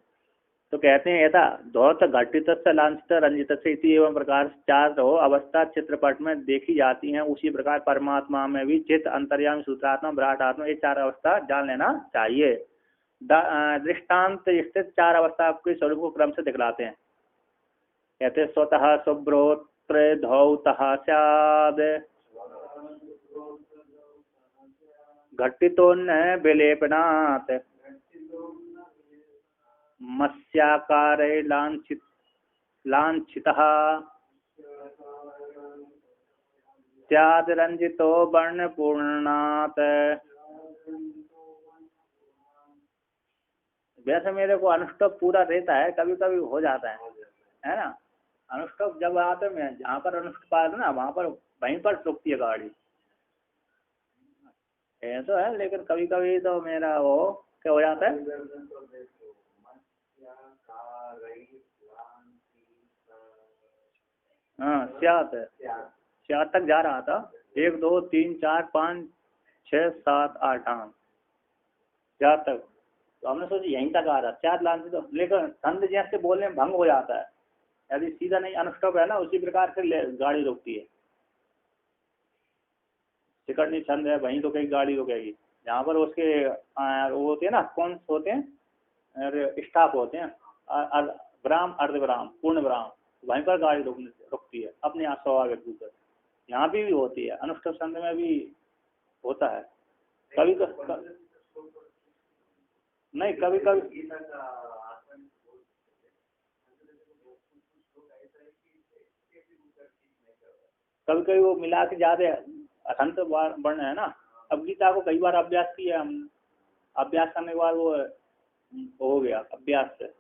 तो कहते हैं यथा धौत घटित लांछित रंजित से इसी एवं प्रकार 4 अवस्था चित्रपट में देखी जाती हैं, उसी प्रकार परमात्मा में भी चित्त अंतर्यामी सूत्रात्मा विराट आत्मा, ये 4 अवस्था जान लेना चाहिए। दृष्टांत स्थित 4 अवस्था के स्वरूप को क्रम से दिखलाते हैं। कहते स्वतः शुभ्रोत्र धौतः स्याद घटितोन्न विलेपनात् मत्स्याकारे लांछितः स्याद् रंजितो वर्णपूर्णात्। वैसे मेरे को अनुष्टुप पूरा रहता है, कभी कभी हो जाता है ना। अनुष्टुप जब आते हैं जहाँ पर अनुष्टुप आते ना वहाँ पर वहीं पर रुकती है गाड़ी, ये तो है। लेकिन कभी कभी तो मेरा वो क्या हो जाता है, हाँ स्याद तक जा रहा था। 1 2 3 4 5 6 7 8 हाँ स्याद तक, तो हमने सोचा यहीं तक आ रहा स्याद लांछित, तो लेकिन संध जैसे बोलने में भंग हो जाता है, यदि सीधा नहीं अनुष्टुप है ना उसी प्रकार से गाड़ी रुकती है। टिकट नहीं छंद है वहीं तो कहीं गाड़ी रुकेगी, जहाँ पर उसके वो होते हैं ना, कौन होते हैं स्टाफ होते हैं, विराम अर्धविराम पूर्ण विराम, वहीं पर गाड़ी रुकती है अपने आप स्वाभाविक रूप से। यहाँ भी होती है, अनुष्ठुप संध में भी होता है कभी नहीं, कभी कभी कभी कभी वो मिला के ज्यादा असंत वर्ण है ना। अब गीता को कई बार अभ्यास किया हम, अभ्यास करने के बाद वो हो गया अभ्यास से,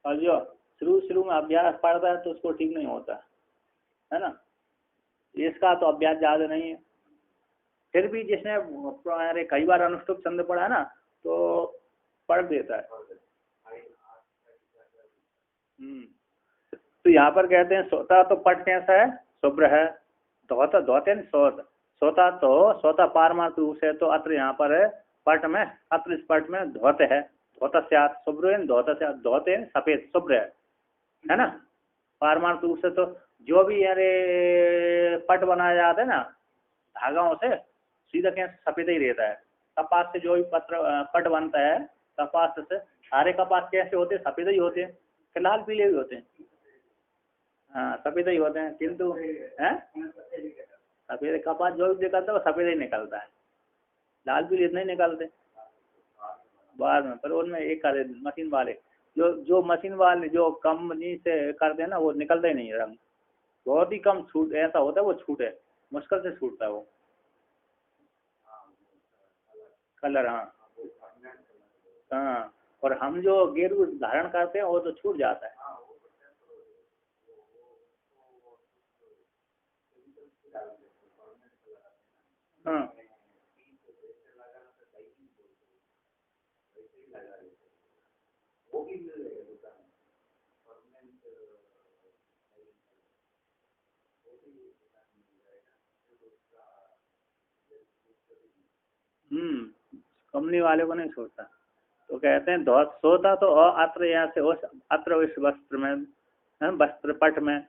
और जो शुरू में अभ्यास पड़ता है तो उसको ठीक नहीं होता है ना। इसका तो अभ्यास ज्यादा नहीं है, फिर भी जिसने कई बार अनुष्टुप छंद पढ़ा है ना तो पढ़ देता है। तो यहाँ पर कहते हैं सोता तो पट कैसा है, शुभ्र है। धौता धौते सोत सोता तो सोता पारमार्थ रूप से, तो अत्र यहाँ पर है पट में, अत्र इस पट में धौत है, धौता से शुभ्र, धौता से धौते सफेद शुभ्र है ना। पारमार्थ रूप से तो जो भी अरे पट बनाया जाता है ना धागाओं से, सीधा क्या सफेद ही रहता है। कपास से जो भी पट बनता है कपास से, सारे कपास कैसे होते हैं, सफेद ही होते हैं, फिलहाल पीले भी होते हैं, हाँ सफेद ही होते हैं, किंतु है सफेद कपास जो भी निकलता है वो सफेद ही निकलता है, लाल पीले इतने निकलते बाद में। पर उनमें एक कर मशीन वाले जो मशीन वाले जो कंपनी से करते हैं ना वो निकलता ही नहीं है रंग, बहुत ही कम छूट ऐसा होता है, वो छूटे मुश्किल से छूटता है वो कलर। हाँ और हम जो गेरू धारण करते हैं वो तो छूट जाता है। हाँ कंपनी वाले को नहीं छोड़ता। तो कहते हैं धौत सोता तो अत्र यहाँ से अत्र इस वस्त्र में वस्त्र पट में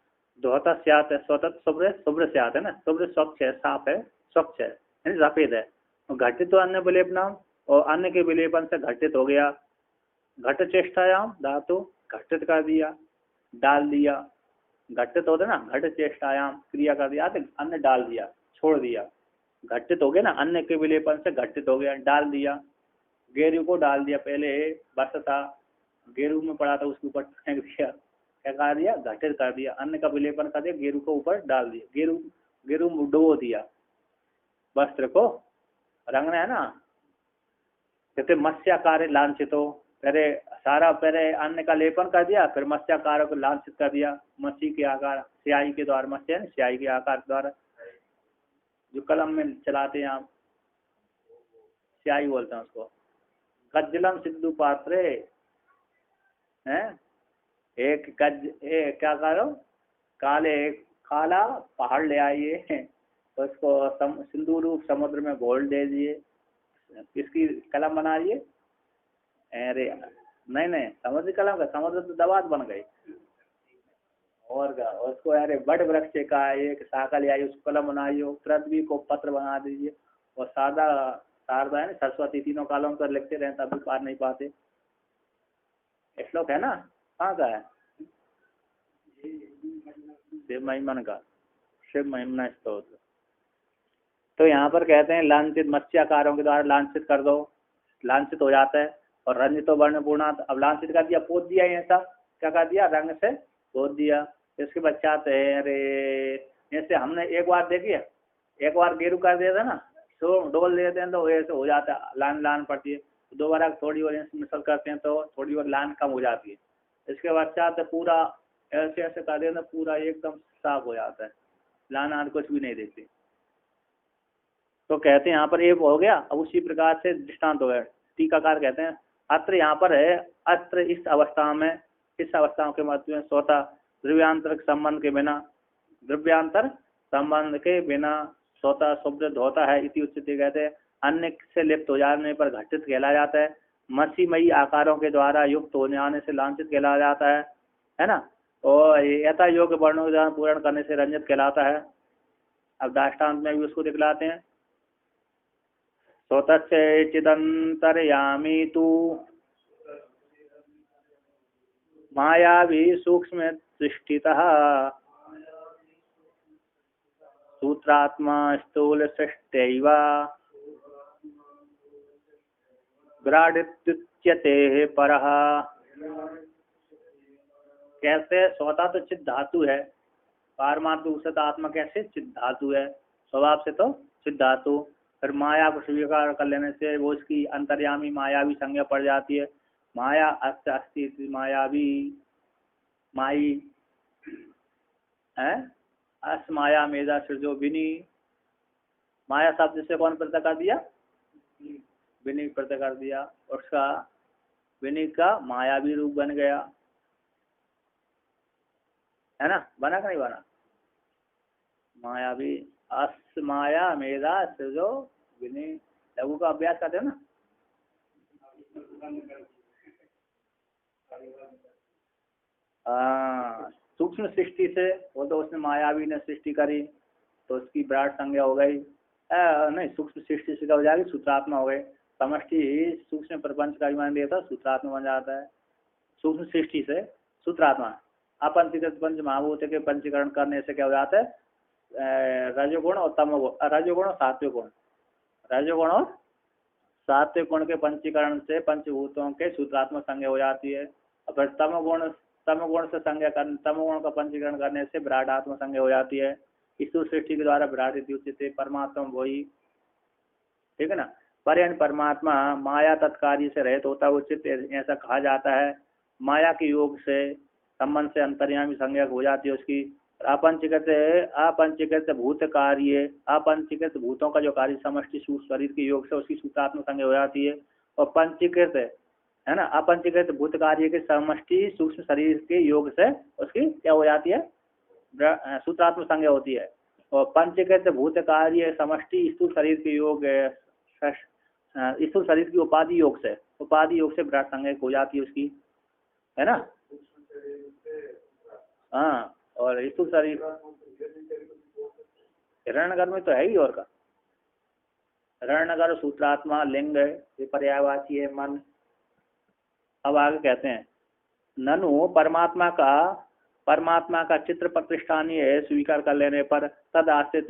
धोता स्यात है, स्वतः शुभ्र शुभ्र स्यात है ना, शुभ्र स्वच्छ है, साफ है, स्वच्छ है यानी सफेद है। घटित तो अन्य विलेपनाम, और अन्य के विलेपन से घटित हो गया। घट चेष्टायाम धातु घटित कर दिया, डाल दिया, घटित होता ना, घट चेष्टायाम क्रिया कर दिया, अन्य डाल दिया, छोड़ दिया, घटित हो गया ना, अन्य के विलेपन से घटित हो गया, डाल दिया। गेरू को डाल दिया, पहले बस था गेरू में पड़ा था उसके ऊपर फेंक दिया, क्या कर दिया, घटित कर दिया, अन्न का विलेपन कर दिया, गेरू को ऊपर डाल दिया, गेरू डुबो दिया, वस्त्र को रंगना है ना। कहते मत्स्याकार लांछित हो, पहले सारा पहले अन्न का लेपन कर दिया, फिर मत्स्याकार को लांछित कर दिया, मच्छी के आकार स्याही के द्वारा, मत्स्य है स्याही के आकार द्वारा जो कलम में चलाते हैं आप, स्याही बोलते हैं उसको, कज्जलम सिद्धू पात्रे हैं, एक क्या करो, काले काला पहाड़ ले आइए, उसको सिंधु रूप समुद्र में घोल दे दिए, किसकी कलम बना दिए? अरे नहीं नहीं, समुद्र कलम का, समुद्र तो दवात बन गई। और क्या, उसको अरे बड़ वृक्ष का एक शाखा ले आइए, उसको कलम बनाइए, पृथ्वी को पत्र बना दीजिए, और सादा शारदा है ना सरस्वती, तीनों कालों पर लिखते रहे तब भी पार नहीं पाते। श्लोक है ना, कहाँ का है? शिव महिमन का, शिव महिमन स्तोत्र। तो यहाँ पर कहते हैं लांछित मत्स्याकारों के द्वारा लांछित कर दो, लांछित हो जाता है। और रंजितो वर्ण पूर्णात, अब लांछित कर दिया, पोत दिया, ऐसा क्या कर दिया, रंग से पोत दिया। इसके पश्चात है अरे, जैसे हमने एक बार देखिए, एक बार गेरू कर दिया था ना, तो डोल देते हैं तो ऐसे हो जाता है, लान लान पड़ती है। दोबारा थोड़ी और मिसल करते हैं तो थोड़ी और लान कम हो जाती है। इसके पश्चात पूरा ऐसे ऐसे कर देते हैं, पूरा एकदम साफ हो जाता है, लान आन कुछ भी नहीं देती। तो कहते हैं यहाँ पर एक हो गया। अब उसी प्रकार से दृष्टांत हो गया। टीकाकार कहते हैं अत्र, यहाँ पर है अत्र, इस अवस्था में, इस अवस्था के मध्य में स्वतः द्रव्यांतर संबंध के बिना, द्रव्यांतर संबंध के बिना स्वतः शुद्ध होता है। इति उच्चते, कहते हैं अन्य से लिप्त हो जाने पर घटित कहला जाता है। मसीमयी आकारों के द्वारा युक्त होने आने से लांछित कहला जाता है ना। और यथा योग्य वर्णों के द्वारा पूर्ण करने से रंजित कहलाता है। अब दृष्टांत में भी उसको दिखलाते हैं। स्वतः चिदंतरयामी तू मायावी सूक्ष्म दृष्टितः सूत्रात्मा स्थूल सृष्टैव विराडित्युच्यते परः। कैसे स्वतः तो चिद धातु है, पारमार्थ उषित आत्मा कैसे चिद धातु है, स्वभाव से तो चिद धातु। फिर माया को स्वीकार कर लेने से वो इसकी अंतर्यामी मायावी संज्ञा पड़ जाती है। माया अस्त अस्ति मायावी, माई है, अस माया मेधा सृजो विनी। माया शब्द से कौन प्रत्यय कर दिया? विनी प्रत्यय कर दिया, और उसका विनी का मायावी रूप बन गया, है ना। बना कि नहीं बना? मायावी अस माया मेधा सृजो विनी, लघु का अभ्यास करते हो ना। सूक्ष्म सृष्टि से, वो तो उसने मायावी ने सृष्टि करी तो उसकी विराट संज्ञा हो गई। नहीं, सूक्ष्म सृष्टि से क्या हो जाएगी? सूत्रात्मा हो गए। समष्टि सूक्ष्म प्रपंच का मान दिया था, सूत्रात्मा बन जाता है। सूक्ष्म सृष्टि से सूत्रात्मा, अपंचीकृत पंच महाभूत के पंचीकरण करने से क्या हो जाता है? रजोगुण और तमोगुण, रजोगुण और सात्विक गुण, रजोगुण और सात्विक गुण के पंचीकरण से पंचभूतों के सूत्रात्मक संज्ञा हो जाती है। और फिर तमोगुण से संज्ञा कर, तमोगुण का पंचीकरण करने से विराटात्मक संज्ञा हो जाती है। इस सृष्टि के द्वारा विराट उच्चते परमात्मा वही, ठीक है ना। पर यानी परमात्मा माया तत्कार्य से रहित होता है उचित, ऐसा कहा जाता है। माया के योग से संबंध से अंतर्यामी संज्ञा हो जाती है उसकी। अपंचीकृत भूत कार्य, अपंचीकृत भूतों का जो कार्य समष्टि सूक्ष्म शरीर के योग से उसकी सूत्रात्मक संज्ञा हो जाती है। और पंचीकृत है ना, अपंचीकृत भूत कार्य के समष्टि सूक्ष्म शरीर के योग से उसकी क्या हो जाती है? सूत्रात्मक संज्ञा होती है। और पंचीकृत भूत कार्य समष्टि स्थूल शरीर के योग, स्थूल शरीर की उपाधि योग से विराट संज्ञा हो जाती है उसकी, है ना। हाँ, और स्थूल शरीर हिरण्यगर में तो है ही, और का हिरण्यगर सूत्रात्मा लिंग है, ये पर्यायवाची है मन। अब आगे कहते हैं ननु परमात्मा का चित्र प्रतिष्ठानीय स्वीकार कर लेने पर तद आश्रित,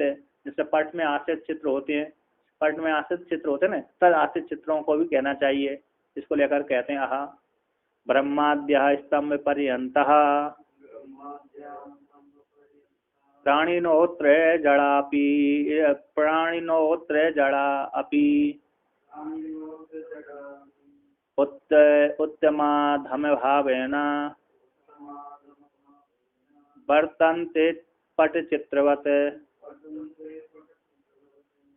जैसे पट में आश्रित चित्र होते हैं, पट में आश्रित चित्र होते हैं ना, तद आश्रित चित्रों को भी कहना चाहिए। इसको लेकर कहते हैं आहा ब्रह्माद्य स्तंभ पर्यंतः प्राणिनोत्र जड़ा अपि उत्तमाधम भावेन वर्तन्ते पट चित्रवत।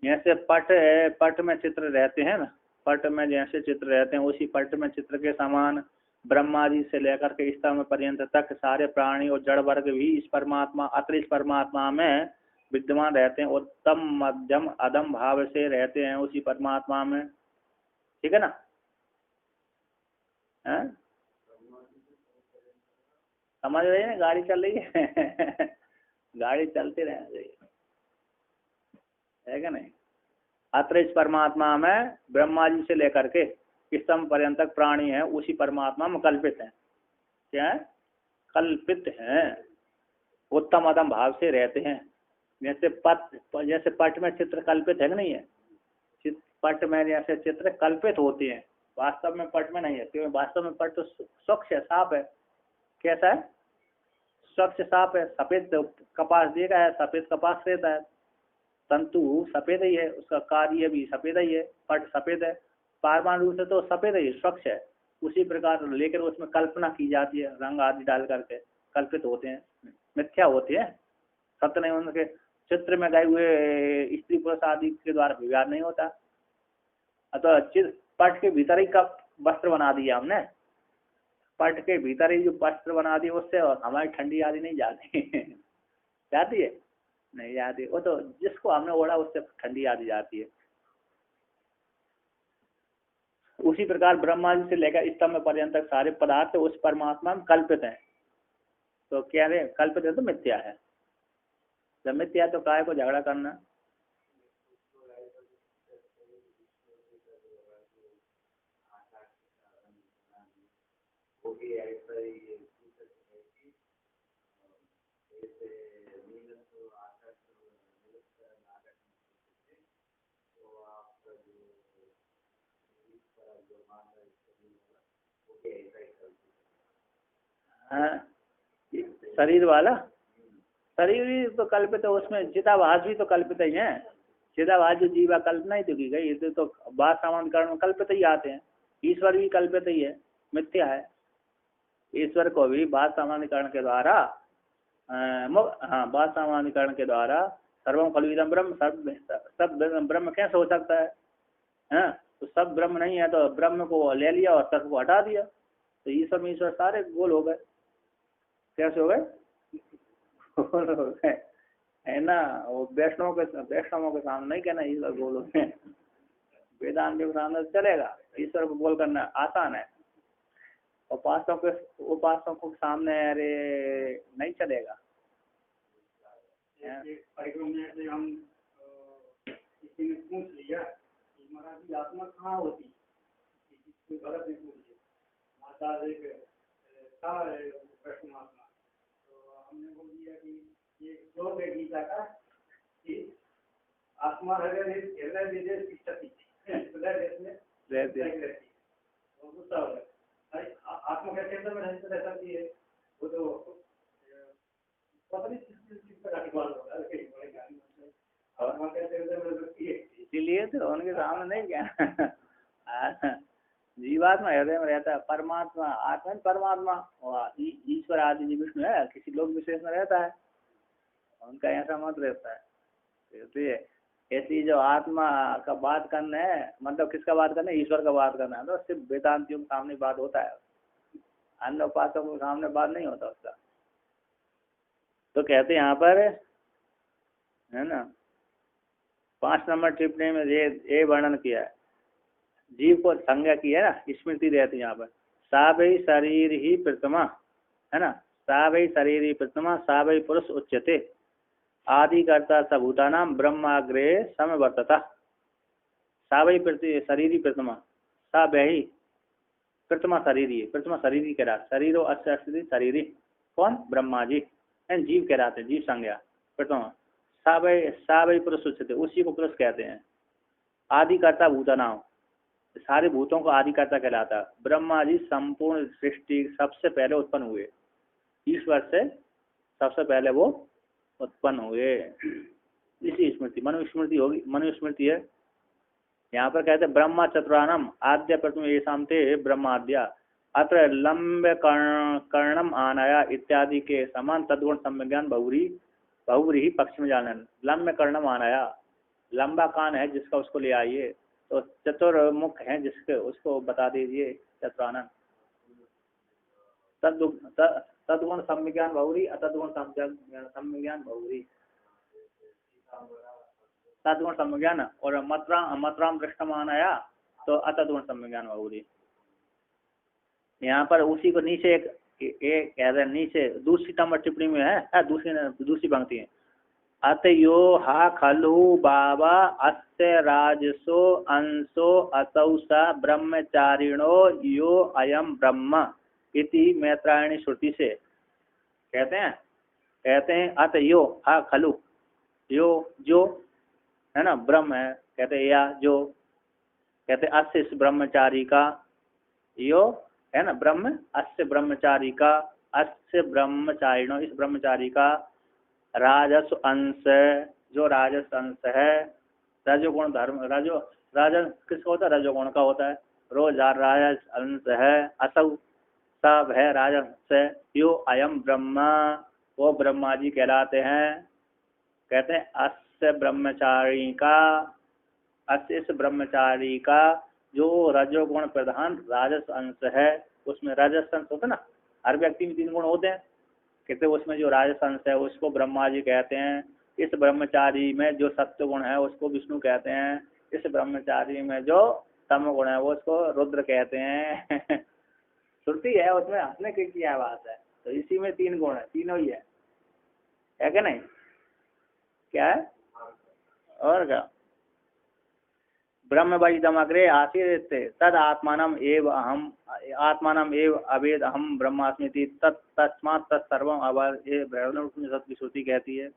जैसे पट में चित्र रहते हैं ना, पट में जैसे चित्र रहते हैं उसी पट में चित्र के समान ब्रह्मा जी से लेकर के स्तंभ पर्यंत तक सारे प्राणी और जड़ वर्ग भी इस परमात्मा अतिरिक्त परमात्मा में विद्यमान रहते हैं। उत्तम मध्यम अधम भाव से रहते हैं उसी परमात्मा में। ठीक है ना? है? समझ रहे हैं? गाड़ी चल रही है गाड़ी चलते रहना चाहिए, है क्या नहीं? अतिरिक्त परमात्मा में ब्रह्मा जी से लेकर के स्तंभ पर्यंत तक प्राणी है उसी परमात्मा में कल्पित है। क्या है? कल्पित हैं, उत्तम अधम भाव से रहते हैं। जैसे पट में चित्र कल्पित है कि नहीं है? पट में जैसे चित्र कल्पित होते हैं, वास्तव में पट में नहीं है, क्योंकि वास्तव में पट तो स्वच्छ है, साफ है। कैसा है? स्वच्छ साफ है। सफेद कपास देखा है, सफेद कपास रहता है, तंतु सफेद ही है, उसका कार्य भी सफेद ही है, पट सफेद है, पारमाणु रूप से तो सफेद ही स्वच्छ है। उसी प्रकार लेकर उसमें कल्पना की जाती है, रंग आदि डाल करके कल्पित होते हैं, मिथ्या होते हैं, सत्य नहीं। उनके चित्र में गए हुए स्त्री पुरुष आदि के द्वारा विवाह नहीं होता। अतः पट के भीतर ही का वस्त्र बना दिया हमने, पट के भीतर ही जो वस्त्र बना दिए उससे और हमारी ठंडी आदि नहीं जाती जाती है? नहीं जाती। वो तो जिसको हमने ओढ़ा उससे ठंडी आदि जाती है। उसी प्रकार ब्रह्मा जी से लेकर स्तंभ पर्यंत तक सारे पदार्थ उस परमात्मा में कल्पित हैं। तो क्या है? कल्पित है तो मिथ्या है। जब मिथ्या है तो काय को झगड़ा करना? हाँ, शरीर वाला शरीर भी तो कल्पित है, उसमें चिदाभास भी तो कल्पित ही है। चिदाभास जो जीवा कल्पना ही तो की गई, इसे तो बात सामान्य कारण में कल्पित ही आते हैं। ईश्वर भी कल्पित ही है, मिथ्या है। ईश्वर को भी बात सामान्यकरण के द्वारा बात सामान्यकरण के द्वारा सर्वम खलु इदं ब्रह्म, सब ब्रह्म कैसे हो सकता है? हाँ, तो सब ब्रह्म नहीं है तो ब्रह्म को ले लिया और सर्व को हटा दिया, तो ईश्वर में ईश्वर सारे गोल हो गए। कैसे हो गए? गोल हो गए, है ना? वो वैष्णवों के सामने नहीं कहना ईश्वर गोल हो गए, वेदांत के सामने चलेगा। ईश्वर को गोल करना आसान है, उपासकों के सामने अरे नहीं चलेगा। हम किसी ने पूछ लिया कि महाराज की आत्मा कहाँ होती, कोई गलत नहीं पूछिए, माता था प्रश्न आत्मा, तो हमने बोल दिया कि ये श्लोक है गीता का कि आत्मा हृदय विदेश की क्षति हृदय देश में रहती है, वो गुस्सा हो गया। आत्मा कैसे अंदर में रह सकती है? वो तो पता नहीं किस तरह की बात होता है, आत्मा कैसे अंदर में रह सकती है? इसीलिए तो उनके सामने नहीं क्या जीवात्मा हृदय में रहता है, परमात्मा आत्मा परमात्मा ईश्वर आदि जी विष्णु है, किसी लोग विशेष में रहता है, उनका ऐसा मत रहता है। ऐसी जो आत्मा का बात करना है, मतलब किसका बात करना है? ईश्वर का बात करना है, तो सिर्फ वेदांतियों के सामने बात होता है, अन्य उपासकों के सामने बात नहीं होता उसका। तो कहते यहाँ पर है ना, 5 नंबर टिप्पणी में ये वर्णन किया है, जीव को संज्ञा की है ना, स्मृति रहती है यहाँ पर। सा वै शरीर ही प्रथमा, है ना, सा वै शरीर ही प्रथमा, सा वै पुरुष उच्यते, आदि कर्ता सबूतानाम ब्रह्माग्रे समवर्तता। सा वै शरीर ही प्रथमा, सा वही प्रथमा शरीर ही, प्रथमा शरीर ही कह रहा, शरीरो अस्य शरीर, कौन? ब्रह्मा जी, जीव कह रहा थे, जीव संज्ञा प्रथमा। सा वै पुरुष उच्यते, उसी को पुरुष कहते हैं। आदि कर्ता भूतानाम, सारे भूतों को आदिकर्ता कहलाता। ब्रह्मा जी संपूर्ण सृष्टि सबसे पहले उत्पन्न हुए, ईश्वर से सबसे पहले वो उत्पन्न हुए। इसी स्मृति मनुस्मृति होगी, मनुस्मृति है। यहाँ पर कहते ब्रह्मा चतुरानम आद्य प्रथम ये शांति ब्रह्माद्या अत्र लंब कर्णम आनाया इत्यादि के समान तद्गुण सम्यज्ञान बहुरी ही पक्ष में जानन। लंब कर्णम आनाया, लंबा कान है जिसका उसको ले आइए, तो चतुर्मुख हैं जिसके, उसको बता दीजिए चतुरानंद। तद्गुण सम्यज्ञान बहुरी, अतद्गुण सम्यज्ञान बहुरी। तद्गुण सम्यज्ञान और मत्राम दृष्टमान आया तो अतद्गुण सम्यज्ञान बहुरी। यहाँ पर उसी को नीचे एक कह रहे नीचे दूसरी नंबर टिप्पणी में है, दूसरी पंक्ति है। अतयो हा खलु बाबा अस्य राजसो अंशो असौ स ब्रह्मचारिणो यो अयम ब्रह्म इति मैत्रायणी श्रुति से कहते हैं अतयो हा खलु, यो जो है ना ब्रह्म है, कहते हैं या जो, कहते अस्य इस ब्रह्मचारी का, यो है ना ब्रह्म, अस्य ब्रह्मचारी का, अस्य ब्रह्मचारिणो इस ब्रह्मचारी का, राजस अंश जो राजस अंश है, रजोगुण धर्म राजस किसका होता है, रजोगुण का होता है, राजस अंश है, असौ सब है राजस, यो अयम ब्रह्मा वो ब्रह्मा जी कहलाते हैं। कहते हैं अस्य ब्रह्मचारी का, अस्य इस ब्रह्मचारी का जो रजोगुण प्रधान राजस अंश है, उसमें राजस अंश होता है ना, हर व्यक्ति में 3 गुण होते हैं, कहते हैं उसमें जो राजस अंश है उसको ब्रह्मा जी कहते हैं। इस ब्रह्मचारी में जो सत्य गुण है उसको विष्णु कहते हैं। इस ब्रह्मचारी में जो तम गुण है वो उसको रुद्र कहते हैं। श्रुति है उसमें, हंसने की क्या बात है, तो इसी में 3 गुण है, तीनों ही है क्या नहीं, क्या है और क्या। ब्रह्म वैदमग्रे आसीत् तद आत्मानम एव अहम, आत्मानम एव अवेद अहम ब्रह्मास्मि तस्मात् तत्सर्वम अभर, ये बृहदारण्यक की श्रुति कहती है।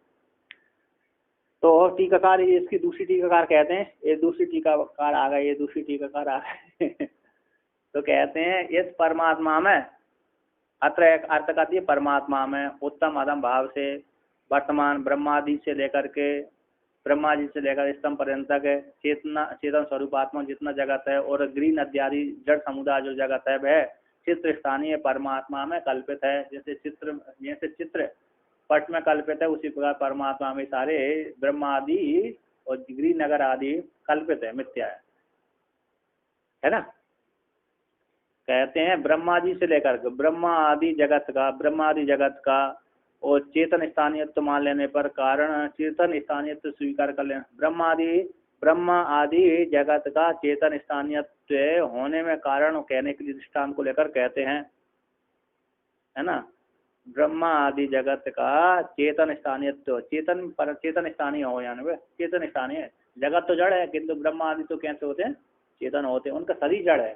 तो टीकाकार इसकी दूसरी टीकाकार कहते हैं, ये दूसरी टीकाकार आ गए, ये दूसरी टीकाकार आ गए। तो कहते हैं इस परमात्मा में, अत्र एक अर्थ का दिए परमात्मा में उत्तम अधम भाव से वर्तमान ब्रह्मादि से लेकर के, ब्रह्मा जी से लेकर स्तंभ पर्यंत तक चेतन स्वरूपात्मक जितना जगत है और गृह नद्यादि जड़ समुदाय जो जगत है वह चित्र स्थानीय परमात्मा में कल्पित है। जैसे चित्र पट में कल्पित है, उसी प्रकार परमात्मा में सारे ब्रह्मा आदि और गृह नगर आदि कल्पित है, मिथ्या है ना। कहते हैं ब्रह्मा जी से लेकर ब्रह्मा आदि जगत का और चेतन स्थानीयत्व मान लेने पर कारण चेतन स्थानीयत्व स्वीकार कर लेना, ब्रह्मा आदि जगत का चेतन स्थानीयत्व होने में कारण कहने के लिए दृष्टांत को लेकर कहते हैं, है ना। ब्रह्मा आदि जगत का चेतन स्थानीयत्व, चेतन स्थानीय हो, यानी चेतन स्थानीय, जगत तो जड़ है किंतु ब्रह्मा आदि तो कैसे होते हैं, चेतन होते हैं, उनका शरीर जड़ है।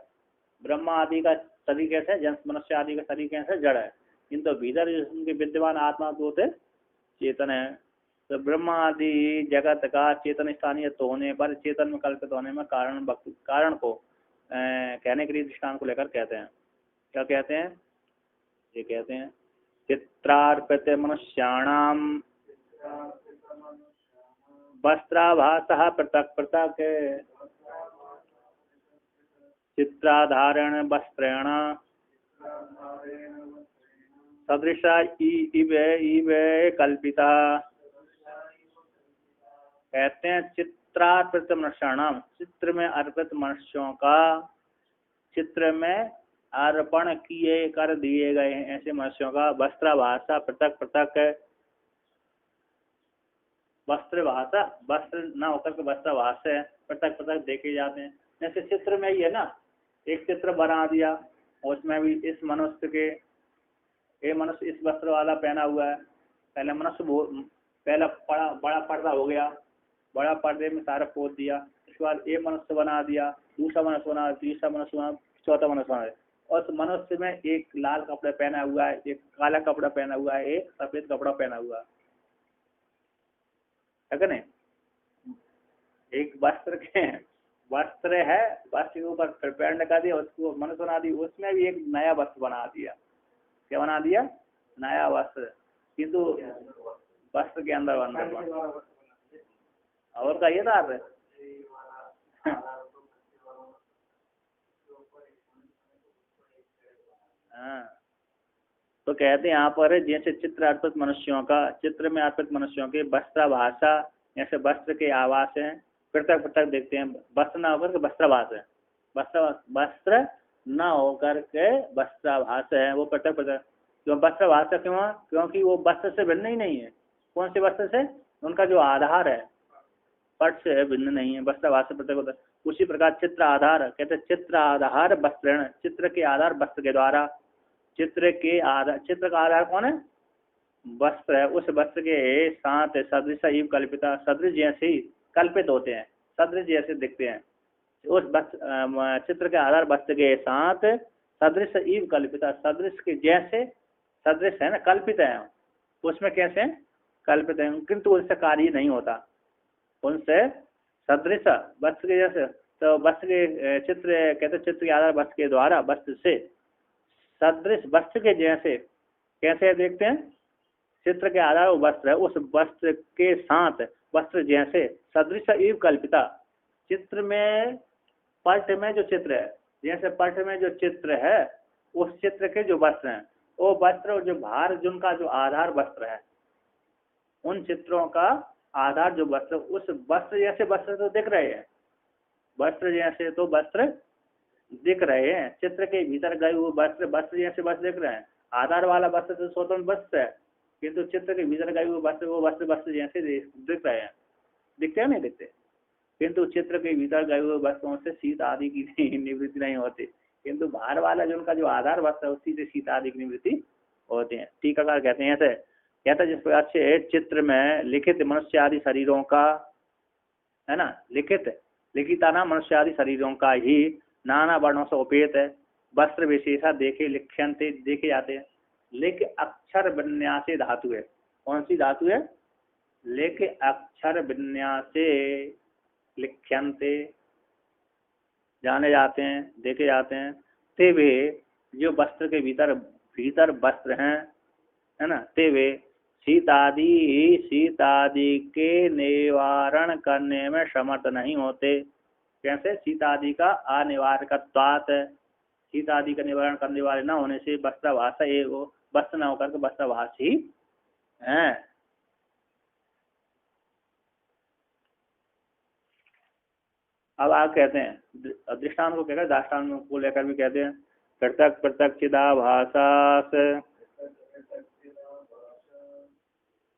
ब्रह्मा आदि का शरीर कैसे है, जन मनुष्य आदि का शरीर कैसे जड़ है, किंतु भीतर उनके विद्यमान आत्मा तो होते चेतन है। तो ब्रह्मा आदि जगत का चेतन स्थानीय तो होने पर, चेतन में कल्पित होने में कारण को कहने के लिए दृष्टांत को लेकर कहते हैं। क्या कहते हैं, ये कहते हैं चित्रार्पित मनुष्याणाम वस्त्राभासः पृथक पृथक चित्राधारण वस्त्रेण सदृशा इव कल्पिता। कहते हैं चित्रार्पित मनुष्याणाम, चित्र में अर्पित मनुष्यों का, चित्र में अर्पण किए कर दिए गए हैं ऐसे मनुष्यों का वस्त्राभासा पृथक पृथक, वस्त्रभाषा वस्त्र न होकर के वस्त्रभाष है पृथक पृथक देखे जाते हैं। जैसे चित्र में ही है ना, एक चित्र बना दिया उसमें भी इस मनुष्य के, ये मनुष्य इस वस्त्र वाला पहना हुआ है, पहले मनुष्य पहला बड़ा पर्दा हो गया, बड़ा पर्दे में सारा पोत दिया, उसके बाद एक मनुष्य बना दिया, दूसरा मनुष्य बना, तीसरा मनुष्य बना, चौथा मनुष्य बना, और उस मनुष्य में एक लाल कपड़ा पहना हुआ है, एक काला कपड़ा पहना हुआ है, एक सफेद कपड़ा पहना हुआ है क्या नहीं। एक वस्त्र है, वस्त्र के ऊपर पैंट लगा दिया, उसको मनुष्य बना दी, उसमें भी एक नया वस्त्र बना दिया। क्या बना दिया, नया वस्त्र, किंतु वस्त्र के अंदर और का ये था हाँ। तो कहते हैं यहाँ पर जैसे चित्र अर्पित मनुष्यों का, चित्र में अर्पित मनुष्यों के वस्त्राभाषा, जैसे वस्त्र के आवास हैं पृथक पृथक देखते हैं। वस्त्र न होकर के वस्त्राभास है, वस्त्र न होकर के वस्त्राभास है, वो पृथक पृथक। क्यों वस्त्राभास है? क्यों? क्योंकि वो वस्त्र से भिन्न ही नहीं है। कौन से वस्त्र से? उनका जो आधार है पट से भिन्न नहीं है, वस्त्राभास से पृथक होता है। उसी प्रकार चित्र आधार, कहते चित्र आधार वस्त्र, चित्र के आधार वस्त्र के द्वारा, चित्र के आधार, चित्र का आधार कौन है? वस्त्र है। उस वस्त्र के साथ सदृश इव कल्पिता, सदृश जैसे ही कल्पित होते हैं, सदृश जैसे दिखते हैं। उस चित्र के आधार वस्त्र के साथ सदृश इव कल्पिता, सदृश के जैसे, सदृश है ना, कल्पित है, उसमें कैसे कल्पित है, किंतु उनसे कार्य नहीं होता, उनसे सदृश वस्त्र के जैसे। तो वस्त्र के चित्र, कहते चित्र के आधार वस्त्र के द्वारा, वस्त्र से सदृश वस्त्र के जैसे कैसे देखते हैं? चित्र के आधार वस्त्र है, उस वस्त्र के साथ वस्त्र जैसे सदृश इव कल्पिता, चित्र में पट में जो चित्र है, जैसे पट में जो चित्र है उस चित्र के जो वस्त्र हैं, वो वस्त्र जो भार, जिनका जो आधार वस्त्र है, उन चित्रों का आधार जो वस्त्र, उस वस्त्र जैसे वस्त्र तो दिख रहे हैं, वस्त्र जैसे तो वस्त्र दिख रहे हैं, चित्र के भीतर गए हुए वस्त्र, वस्त्र जैसे वस्त्र दिख रहे हैं। आधार वाला वस्त्र तो स्वतंत्र वस्त्र है, किंतु चित्र के भीतर गए हुए वस्त्र, वो वस्त्र वस्त्र जैसे दिख रहे हैं, दिखते हैं नहीं दिखते, किंतु चित्र के भीतर गए हुए वस्त्रों से शीत आदि की निवृत्ति नहीं होती, किंतु बाहर वाला जो उनका जो आधार वस्त्र है उसी से शीत आदि की निवृत्ति होती है। टीकाकार कहते हैं ऐसे, कहता जिस प्रकार से चित्र में लिखित मनुष्य आदि शरीरों का, है ना, लिखिता नाम मनुष्य आदि शरीरों का ही नाना वर्णों से उपेत है वस्त्र विशेषा देखे लिख्यंते, देखे जाते हैं। लिख अक्षर विन्यासे धातु है, कौन सी धातु है? लिख अक्षर विन्यासे लिख्यंते, जाने जाते हैं, देखे जाते हैं। ते वे जो वस्त्र के भीतर वस्त्र हैं, है ना, ते वे शीत आदि के निवारण करने में समर्थ नहीं होते। कैसे? शीत आदि का अनिवार्यकत्वात्, शीत आदि का निवारण करने वाले न होने से वस्त्राभास है, वो वस्त्र न होकर के वस्त्राभास ही है। अब आप कहते हैं दृष्टांत को कहकर, दाष्टान्त को लेकर भी कहते हैं पृथक पृथक चिदाभासास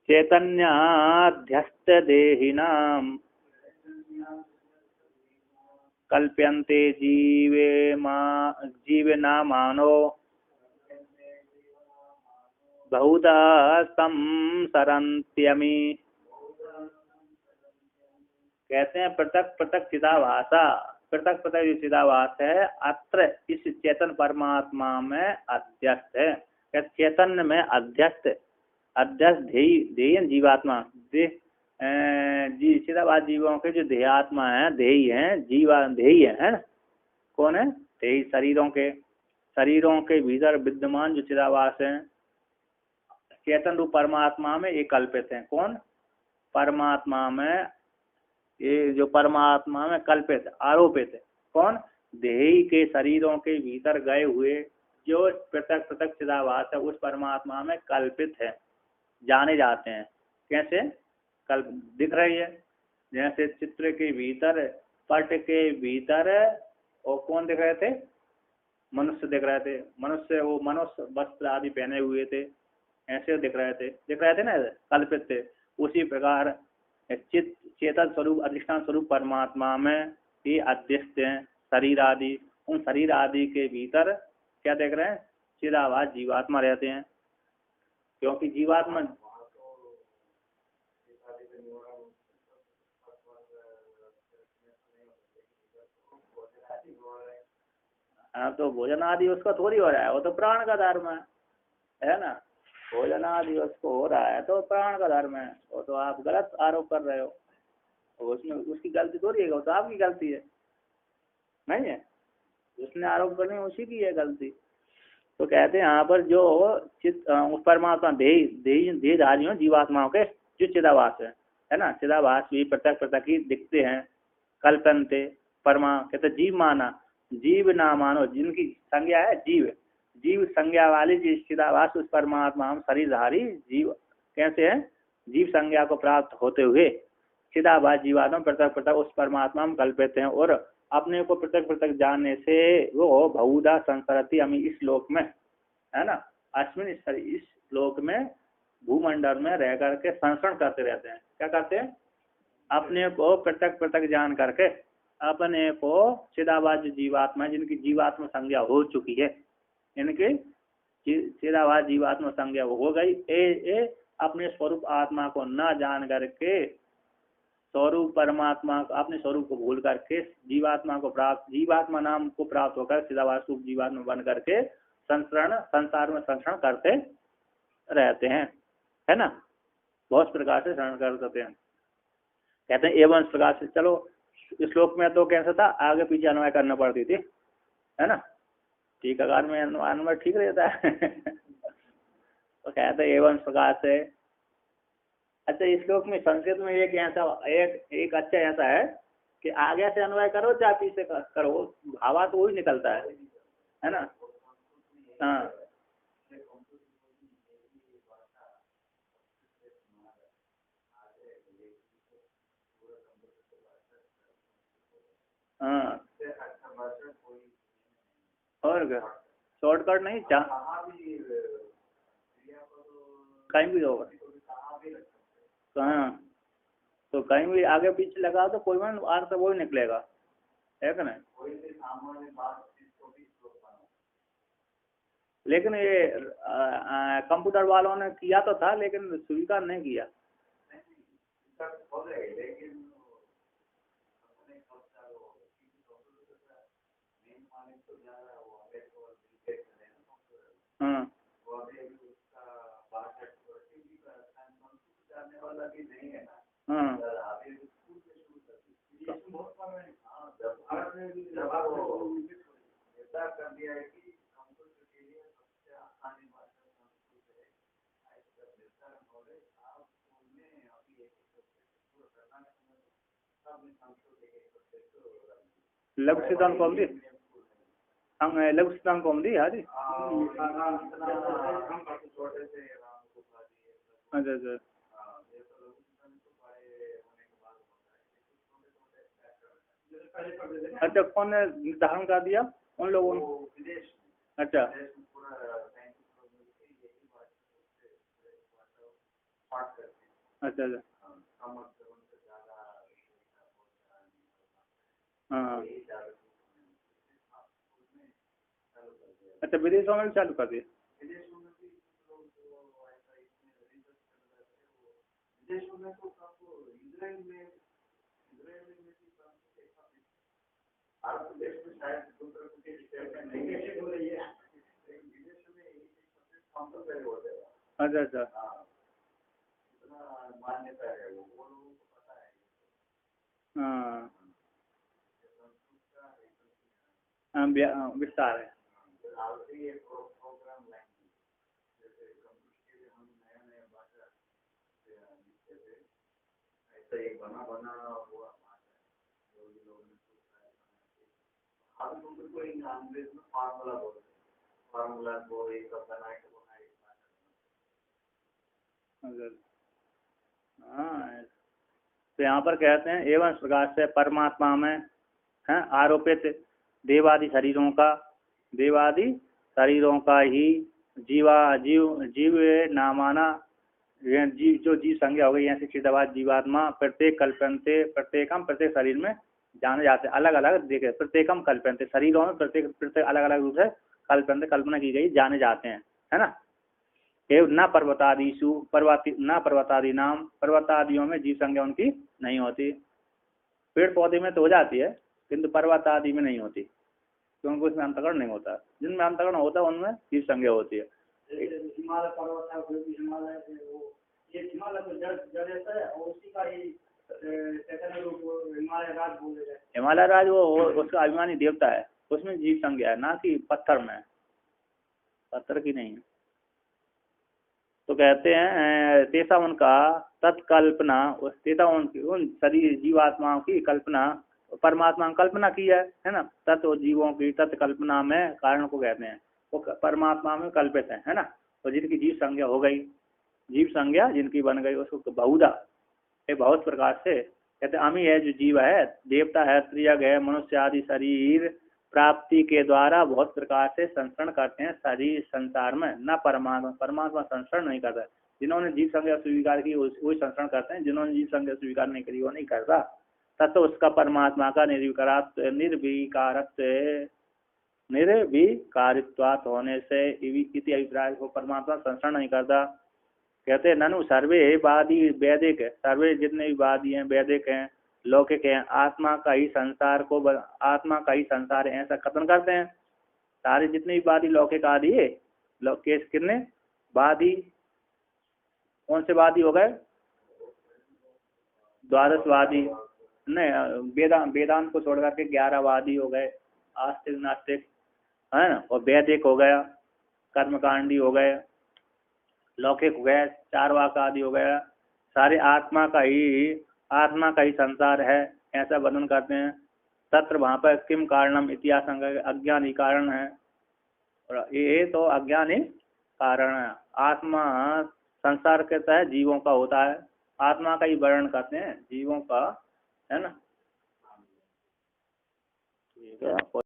चैतन्याध्यस्त देहिनाम कल्प्यन्ते जीवेनामानो बहुधा संसरन्त्यमि। कहते हैं पृथक पृथक चिदाभासा, पृथक पृथक जो चिदाभास है अत्र इस चेतन परमात्मा में अध्यस्त है। चैतन्य में अध्यस्त ध्येय जीवात्मा, चिदाभास जीवों के जो ध्येयात्मा है, ध्येय है, ध्येय है ना, कौन है? ध्येय शरीरों के भीतर विद्यमान जो चिदाभास है चेतन रूप परमात्मा में एक कल्पित है। कौन? परमात्मा में, ये जो परमात्मा में कल्पित आरोपित है। कौन? ध्येय के शरीरों के भीतर गए हुए जो पृथक पृथक चिदाभास है उस परमात्मा में कल्पित है, जाने जाते हैं। कैसे? कल दिख रही है, जैसे चित्र के भीतर, पट के भीतर, और कौन दिख रहे थे? मनुष्य दिख रहे थे। मनुष्य, वो मनुष्य वस्त्र आदि पहने हुए थे, ऐसे दिख रहे थे ना, कल्पित थे। उसी प्रकार चेतन स्वरूप अधिष्ठान स्वरूप परमात्मा में ये अध्यस्त हैं शरीर आदि, उन शरीर आदि के भीतर क्या देख रहे हैं? चिदाभास जीवात्मा रहते हैं। क्योंकि जीवात्मा हाँ, तो भोजन आदि उसका थोड़ी हो रहा है, वो तो प्राण का धर्म है ना। भोजन आदि उसको हो रहा है तो प्राण का धर्म है, वो तो आप गलत आरोप कर रहे हो, उसमें उसकी गलती थोड़ी है, वो तो आपकी गलती है, नहीं है? उसने आरोप करने उसी की है गलती। तो कहते हैं यहाँ पर जो उस परमात्मा देहधारियों जीवात्माओं के जो चिदाभास है ना, चिदाभास भी पृथक पृथक ही दिखते हैं। कल्पनते परमा, कहते जीव माना, जीव ना मानो, जिनकी संज्ञा है जीव संज्ञा वाली जिस चिदाभास उस परमात्मा हम शरीरधारी जीव कैसे हैं? जीव संज्ञा को प्राप्त होते हुए चिदाभास जीवात्मा पृथक पृथक उस परमात्मा में कल्पित हैं, और अपने को पृथक पृथक जानने से वो बहुधा संसरती, हमें इस लोक में, है ना, अस्मिन इस लोक में भूमंडल में रह करके संसरण करते रहते हैं। क्या करते हैं? अपने को पृथक पृथक जान करके अपने को चिदाभास जीवात्मा, जिनकी जीवात्मा संज्ञा हो चुकी है, इनकी चिदाभास जीवात्मा संज्ञा हो गई, ए अपने स्वरूप आत्मा को न जान करके स्वरूप परमात्मा, अपने स्वरूप को भूल करके जीवात्मा को प्राप्त, जीवात्मा नाम को प्राप्त होकर चिदाभास रूप जीवात्मा बन करके संसार में संसरण करते रहते हैं, है ना, बहुत प्रकार से संसरण करते हैं। कहते हैं एवं इस प्रकार से, चलो इस श्लोक में तो कैसा था, आगे पीछे अन्वय करना पड़ती थी, है ना, ठीक आकार में अन्वय ठीक रहता है। तो कहते हैं एवं इस प्रकार से। अच्छा, इस श्लोक में संस्कृत में एक अच्छा ऐसा है कि आगे से अन्वय करो चाहे पीछे करो, भावा तो वही निकलता है ना। हाँ हाँ, और क्या, शॉर्टकट नहीं कहीं भी होगा, हाँ, तो कहीं भी आगे पीछे लगा तो कोई मन अर्थ वही निकलेगा, है कि नहीं। लेकिन ये कंप्यूटर वालों ने किया तो था, लेकिन स्वीकार नहीं किया। हाँ हाँ लघु सिद्धांत कौन दी, लघु सिद्धांत कौन दी हाजी। अच्छा अच्छा अच्छा, कौन ने निर्धारण कर दिया उन लोगों ने? अच्छा अच्छा अच्छा, हाँ अच्छा, विदेशों में भी चालू कर दिया। अच्छा अच्छा, हाँ विस्तार है। हाँ, तो यहाँ पर कहते हैं एवं प्रकाश से परमात्मा में है आरोपित देवादि शरीरों का ही जीव नामाना, जीव जो जीव संज्ञा हो गई, यहाँ से चिदाभास जीवात्मा प्रत्येक कल्पनते प्रत्येकम, प्रत्येक शरीर में जाने जाते, अलग अलग देखे, प्रत्येकम कल्पनते, शरीरों में प्रत्येक अलग अलग रूप से कल्पना की गई जाने जाते हैं, है ना। एवं न पर्वतादिशु पर्वतादि नाम, पर्वतादियों में जीव संज्ञा उनकी नहीं होती। पेड़ पौधे में तो हो जाती है, किंतु पर्वत आदि में नहीं होती, क्योंकि उसमें अंतकरण नहीं होता। जिनमें अंतकरण होता है उनमें जीव संज्ञा होती है। हिमालय पर्वत है, हिमालय ये हिमालय तो जड़ रहता है, और उसी का ही हिमालय राज बोले जाते हैं। हिमालय राज वो उसका अभिमानी देवता है, उसमें जीव संज्ञा है, ना कि पत्थर में, पत्थर की नहीं है। तो कहते हैं तेसा उनका तत्कल्पना, तेसा उनकी उन शरीर जीवात्माओं की कल्पना परमात्मा ने कल्पना की है ना। तत्व जीवों की तत्कल्पना में कारण को कहते हैं, वो परमात्मा में कल्पित है ना। तो जिनकी जीव संज्ञा हो गई, जीव संज्ञा जिनकी बन गई, उसको बहुधा ये बहुत प्रकार से कहते अमी है जो जीव है, देवता है, त्रियग है, मनुष्य आदि शरीर प्राप्ति के द्वारा बहुत प्रकार से संस्करण करते हैं शरीर संसार में, न परमात्मा, परमात्मा संस्करण नहीं करता। जिन्होंने जीव संज्ञा स्वीकार की वही संस्करण करते हैं, जिन्होंने जीव संज्ञा स्वीकार नहीं करी वो नहीं करता। तत्व उसका परमात्मा का निर्विकारित्वात होने से इति अभिप्राय को परमात्मा संस्करण नहीं करता। कहते हैं ननु सर्वे वादी वैदिक, सर्वे जितने भी वादी हैं वैदिक हैं लौकिक हैं, आत्मा का ही संसार को आत्मा का ही संसार है ऐसा कथन करते हैं। सारे जितने भी वादी लौकिक आदि है, लौकिक कितने वादी, कौन से वादी हो गए? द्वादशवादी नहीं, वेदांत को छोड़ करके 11 वादी हो गए, आस्तिक नास्तिक है ना, और वैदिक हो गया, कर्मकांडी हो गए, लौकिक हो गया, चारवाक आदि हो गया। सारे आत्मा का ही संसार है ऐसा वर्णन करते हैं। तत्र वहाँ पर किम कारणम इतिहास अज्ञान ही कारण है, और ये तो अज्ञान ही कारण है। आत्मा संसार कहता है जीवों का होता है, आत्मा का ही वर्णन करते हैं जीवों का, है ना। ठीक है।